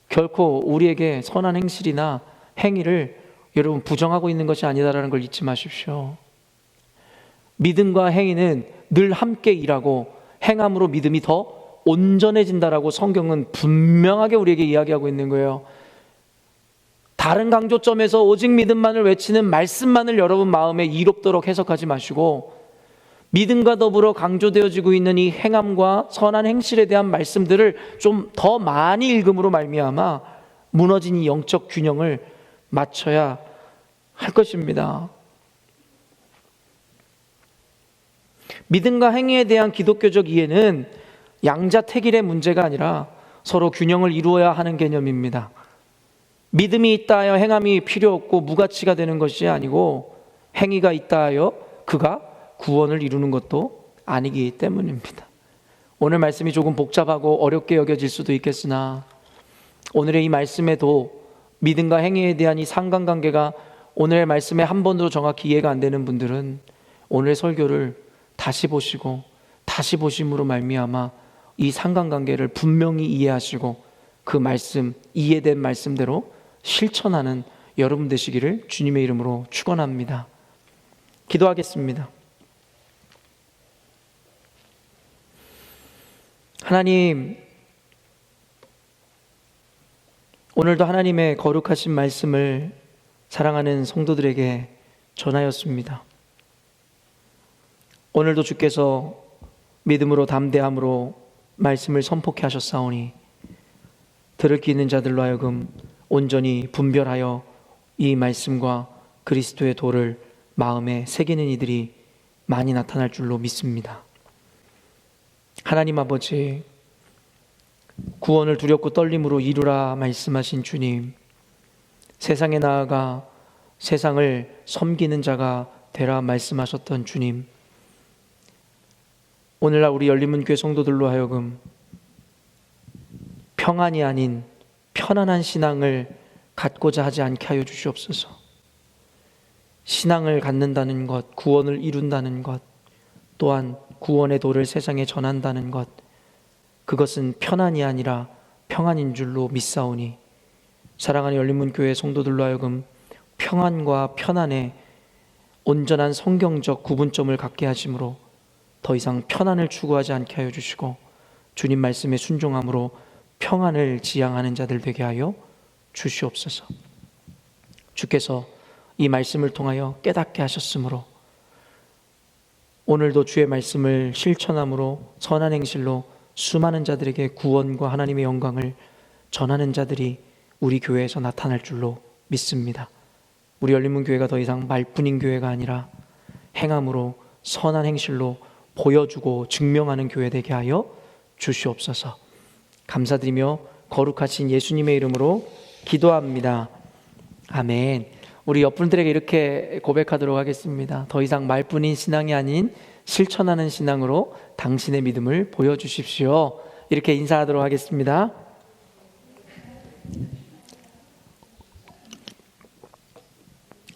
결코 우리에게 선한 행실이나 행위를 여러분 부정하고 있는 것이 아니다라는 걸 잊지 마십시오. 믿음과 행위는 늘 함께 일하고 행함으로 믿음이 더 온전해진다라고 성경은 분명하게 우리에게 이야기하고 있는 거예요. 다른 강조점에서 오직 믿음만을 외치는 말씀만을 여러분 마음에 이롭도록 해석하지 마시고, 믿음과 더불어 강조되어지고 있는 이 행함과 선한 행실에 대한 말씀들을 좀 더 많이 읽음으로 말미암아 무너진 이 영적 균형을 맞춰야 할 것입니다. 믿음과 행위에 대한 기독교적 이해는 양자택일의 문제가 아니라 서로 균형을 이루어야 하는 개념입니다. 믿음이 있다 하여 행함이 필요 없고 무가치가 되는 것이 아니고, 행위가 있다 하여 그가 구원을 이루는 것도 아니기 때문입니다. 오늘 말씀이 조금 복잡하고 어렵게 여겨질 수도 있겠으나, 오늘의 이 말씀에도 믿음과 행위에 대한 이 상관관계가 오늘의 말씀에 한 번도 정확히 이해가 안 되는 분들은 오늘의 설교를 다시 보시고 다시 보심으로 말미암아 이 상관관계를 분명히 이해하시고 그 말씀, 이해된 말씀대로 실천하는 여러분 되시기를 주님의 이름으로 축원합니다. 기도하겠습니다. 하나님, 오늘도 하나님의 거룩하신 말씀을 사랑하는 성도들에게 전하였습니다. 오늘도 주께서 믿음으로 담대함으로 말씀을 선포케 하셨사오니 들을 귀 있는 자들로 하여금 온전히 분별하여 이 말씀과 그리스도의 도를 마음에 새기는 이들이 많이 나타날 줄로 믿습니다. 하나님 아버지, 구원을 두렵고 떨림으로 이루라 말씀하신 주님, 세상에 나아가 세상을 섬기는 자가 되라 말씀하셨던 주님, 오늘날 우리 열린문교회 성도들로 하여금 평안이 아닌 편안한 신앙을 갖고자 하지 않게 하여 주시옵소서. 신앙을 갖는다는 것, 구원을 이룬다는 것, 또한 구원의 도를 세상에 전한다는 것, 그것은 편안이 아니라 평안인 줄로 믿사오니, 사랑하는 열린문교회 성도들로 하여금 평안과 편안에 온전한 성경적 구분점을 갖게 하심으로 더 이상 편안을 추구하지 않게 하여 주시고, 주님 말씀에 순종함으로 평안을 지향하는 자들 되게 하여 주시옵소서. 주께서 이 말씀을 통하여 깨닫게 하셨으므로 오늘도 주의 말씀을 실천함으로 선한 행실로 수많은 자들에게 구원과 하나님의 영광을 전하는 자들이 우리 교회에서 나타날 줄로 믿습니다. 우리 열린문교회가 더 이상 말뿐인 교회가 아니라 행함으로 선한 행실로 보여주고 증명하는 교회 되게 하여 주시옵소서. 감사드리며 거룩하신 예수님의 이름으로 기도합니다. 아멘. 우리 옆분들에게 이렇게 고백하도록 하겠습니다. 더 이상 말뿐인 신앙이 아닌 실천하는 신앙으로 당신의 믿음을 보여주십시오. 이렇게 인사하도록 하겠습니다.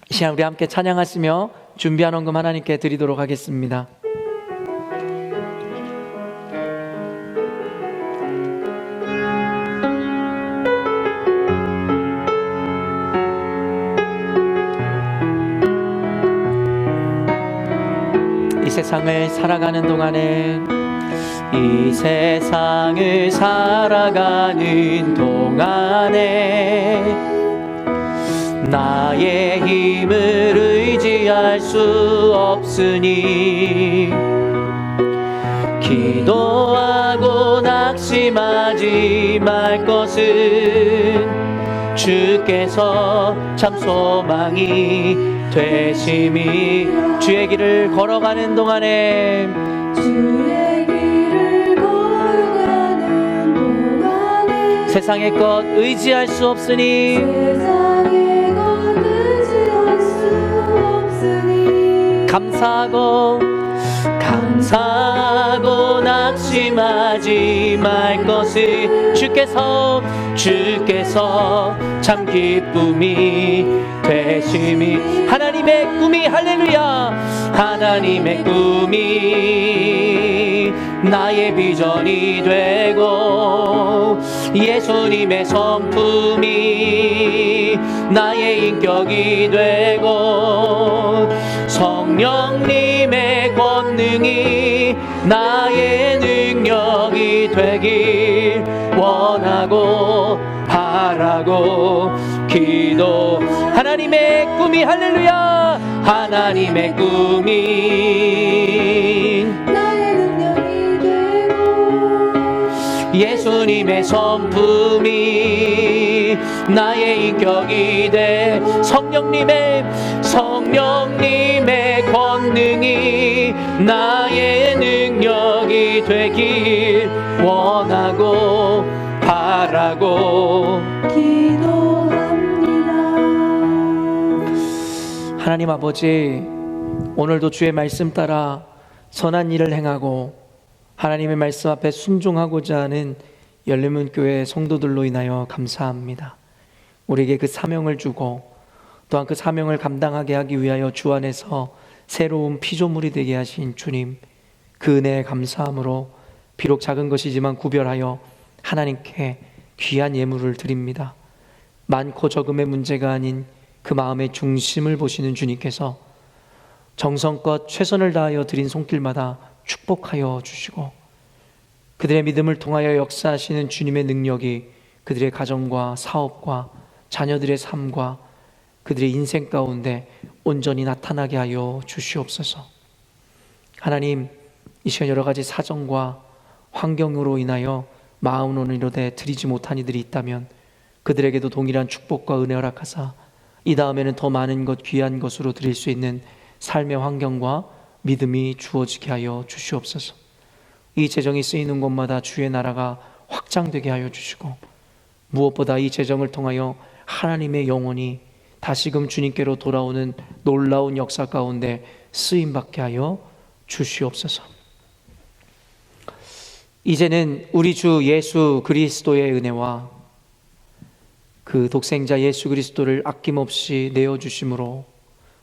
이 시간 우리 함께 찬양하시며 준비한 헌금 하나님께 드리도록 하겠습니다. 이 세상을 살아가는 동안에 이 세상을 살아가는 동안에 나의 힘을 의지할 수 없으니 기도하고 낙심하지 말 것은 주께서 참 소망이 되심이. 주의 길을 걸어가는 동안에 주의 길을 걸어가는 동안에 세상의 것 의지할 수 없으니 세상의 것 의지할 수 없으니 감사하고 낙심하지 말 것을 주께서 참 기쁨이 되심이. 하나님의 꿈이 할렐루야. 하나님의 꿈이 나의 비전이 되고 예수님의 성품이 나의 인격이 되고 성령님의 권능이 나의 능력이 되길 원하고 바라고 기도. 하나님의 꿈이 할렐루야. 하나님의 꿈이 나의 능력이 되고 예수님의 성품이 나의 인격이 돼 성령님의 권능이 나의 능력이 되길 원하고 바라고 기도합니다. 하나님 아버지, 오늘도 주의 말씀 따라 선한 일을 행하고 하나님의 말씀 앞에 순종하고자 하는 열린문교회 성도들로 인하여 감사합니다. 우리에게 그 사명을 주고 또한 그 사명을 감당하게 하기 위하여 주 안에서 새로운 피조물이 되게 하신 주님, 그 은혜에 감사함으로 비록 작은 것이지만 구별하여 하나님께 귀한 예물을 드립니다. 많고 적음의 문제가 아닌 그 마음의 중심을 보시는 주님께서 정성껏 최선을 다하여 드린 손길마다 축복하여 주시고 그들의 믿음을 통하여 역사하시는 주님의 능력이 그들의 가정과 사업과 자녀들의 삶과 그들의 인생 가운데 온전히 나타나게 하여 주시옵소서. 하나님, 이 시간 여러 가지 사정과 환경으로 인하여 마음으로는 이루되 드리지 못한 이들이 있다면 그들에게도 동일한 축복과 은혜 허락하사 이 다음에는 더 많은 것, 귀한 것으로 드릴 수 있는 삶의 환경과 믿음이 주어지게 하여 주시옵소서. 이 재정이 쓰이는 곳마다 주의 나라가 확장되게 하여 주시고 무엇보다 이 재정을 통하여 하나님의 영혼이 다시금 주님께로 돌아오는 놀라운 역사 가운데 쓰임받게 하여 주시옵소서. 이제는 우리 주 예수 그리스도의 은혜와 그 독생자 예수 그리스도를 아낌없이 내어주심으로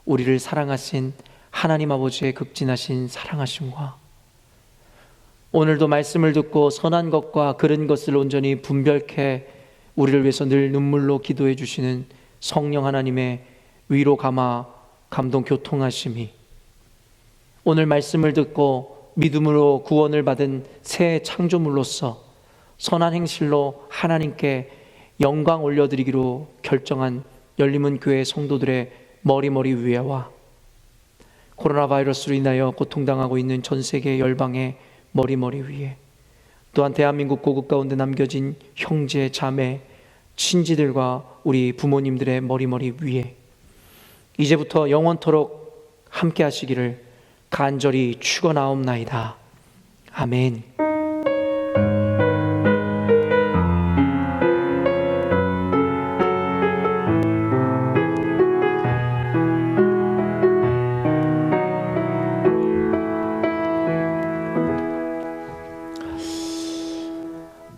우리를 사랑하신 하나님 아버지의 극진하신 사랑하심과 오늘도 말씀을 듣고 선한 것과 그른 것을 온전히 분별케 우리를 위해서 늘 눈물로 기도해 주시는 성령 하나님의 위로 감화 감동 교통하심이 오늘 말씀을 듣고 믿음으로 구원을 받은 새 창조물로서 선한 행실로 하나님께 영광 올려드리기로 결정한 열림은 교회 성도들의 머리 위에와 코로나 바이러스로 인하여 고통당하고 있는 전 세계 열방의 머리 위에 또한 대한민국 고국 가운데 남겨진 형제, 자매, 친지들과 우리 부모님들의 머리 위에 이제부터 영원토록 함께 하시기를 간절히 축원하옵나이다. 아멘.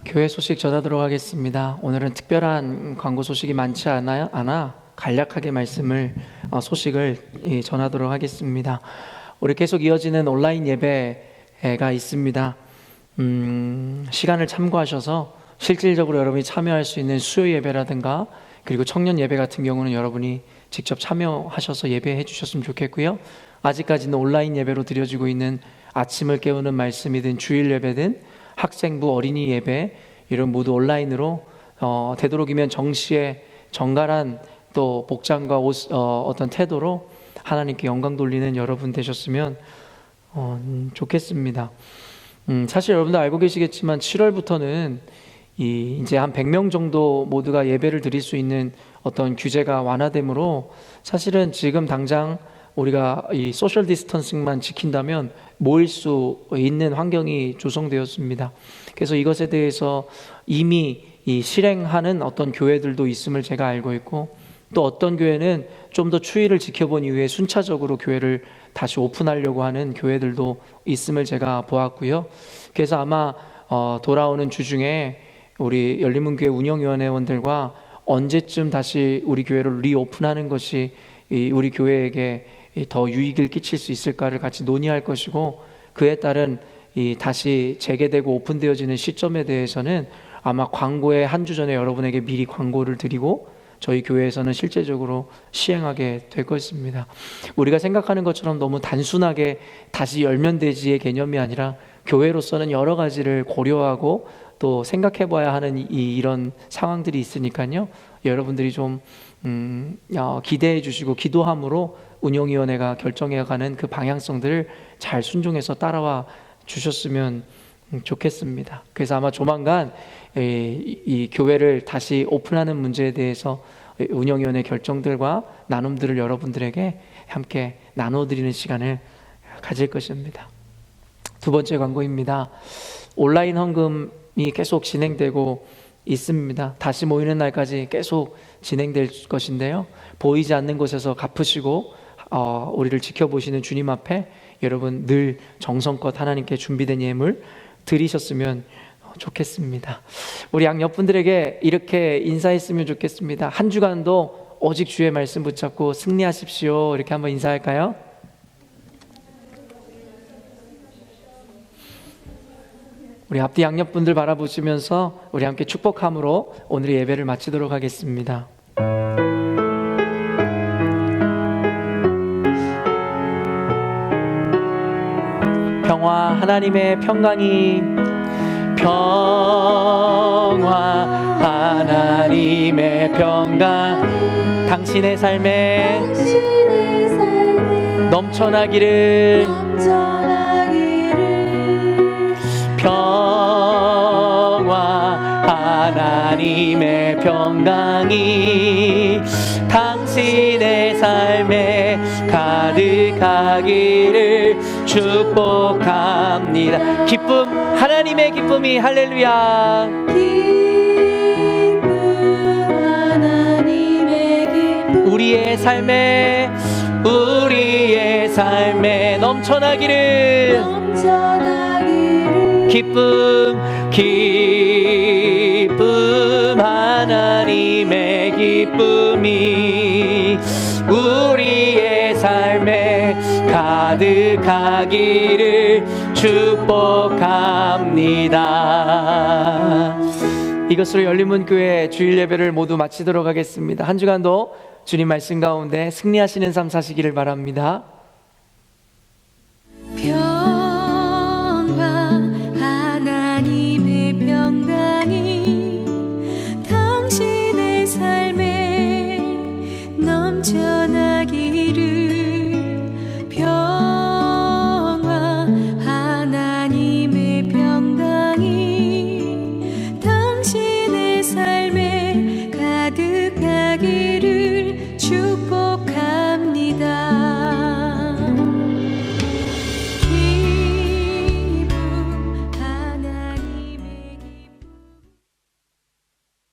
교회 소식 전하도록 하겠습니다. 오늘은 특별한 광고 소식이 많지 않아 간략하게 말씀을 소식을 전하도록 하겠습니다. 우리 계속 이어지는 온라인 예배가 있습니다. 시간을 참고하셔서 실질적으로 여러분이 참여할 수 있는 수요 예배라든가 그리고 청년 예배 같은 경우는 여러분이 직접 참여하셔서 예배해 주셨으면 좋겠고요. 아직까지는 온라인 예배로 드려지고 있는 아침을 깨우는 말씀이든 주일 예배든 학생부 어린이 예배 이런 모두 온라인으로 되도록이면 정시에 정갈한 또 복장과 어떤 태도로 하나님께 영광 돌리는 여러분 되셨으면 좋겠습니다. 사실 여러분도 알고 계시겠지만 7월부터는 이제 한 100명 정도 모두가 예배를 드릴 수 있는 어떤 규제가 완화되므로 사실은 지금 당장 우리가 이 소셜 디스턴싱만 지킨다면 모일 수 있는 환경이 조성되었습니다. 그래서 이것에 대해서 이미 실행하는 어떤 교회들도 있음을 제가 알고 있고 또 어떤 교회는 좀 더 추이를 지켜본 이후에 순차적으로 교회를 다시 오픈하려고 하는 교회들도 있음을 제가 보았고요. 그래서 아마 돌아오는 주 중에 우리 열린문교회 운영위원회원들과 언제쯤 다시 우리 교회를 리오픈하는 것이 우리 교회에게 더 유익을 끼칠 수 있을까를 같이 논의할 것이고 그에 따른 다시 재개되고 오픈되어지는 시점에 대해서는 아마 광고에 한 주 전에 여러분에게 미리 광고를 드리고 저희 교회에서는 실제적으로 시행하게 될 것입니다. 우리가 생각하는 것처럼 너무 단순하게 다시 열면 되지의 개념이 아니라 교회로서는 여러 가지를 고려하고 또 생각해 봐야 하는 이런 상황들이 있으니까요. 여러분들이 좀 기대해 주시고 기도함으로 운영위원회가 결정해가는 그 방향성들을 잘 순종해서 따라와 주셨으면 좋겠습니다. 그래서 아마 조만간 이 교회를 다시 오픈하는 문제에 대해서 운영위원회 결정들과 나눔들을 여러분들에게 함께 나눠드리는 시간을 가질 것입니다. 두 번째 광고입니다. 온라인 헌금이 계속 진행되고 있습니다. 다시 모이는 날까지 계속 진행될 것인데요. 보이지 않는 곳에서 갚으시고 우리를 지켜보시는 주님 앞에 여러분 늘 정성껏 하나님께 준비된 예물 드리셨으면 좋겠습니다. 우리 양옆분들에게 이렇게 인사했으면 좋겠습니다. 한 주간도 오직 주의 말씀 붙잡고 승리하십시오. 이렇게 한번 인사할까요? 우리 앞뒤 양옆분들 바라보시면서 우리 함께 축복함으로 오늘의 예배를 마치도록 하겠습니다. 평화 하나님의 평강이 하나님의 평강 당신의 삶에 넘쳐나기를 하나님의 평강이 당신의 삶에 가득하기를 축복합니다. 기쁨 하나님의 기쁨이 할렐루야. 우리의 삶에 넘쳐나기를 기쁨 하나님의 기쁨이 우리의 삶에 가득하기를 축복합니다. 이것으로 열린문교회 주일 예배를 모두 마치도록 하겠습니다. 한 주간도 주님 말씀 가운데 승리하시는 삶 사시기를 바랍니다.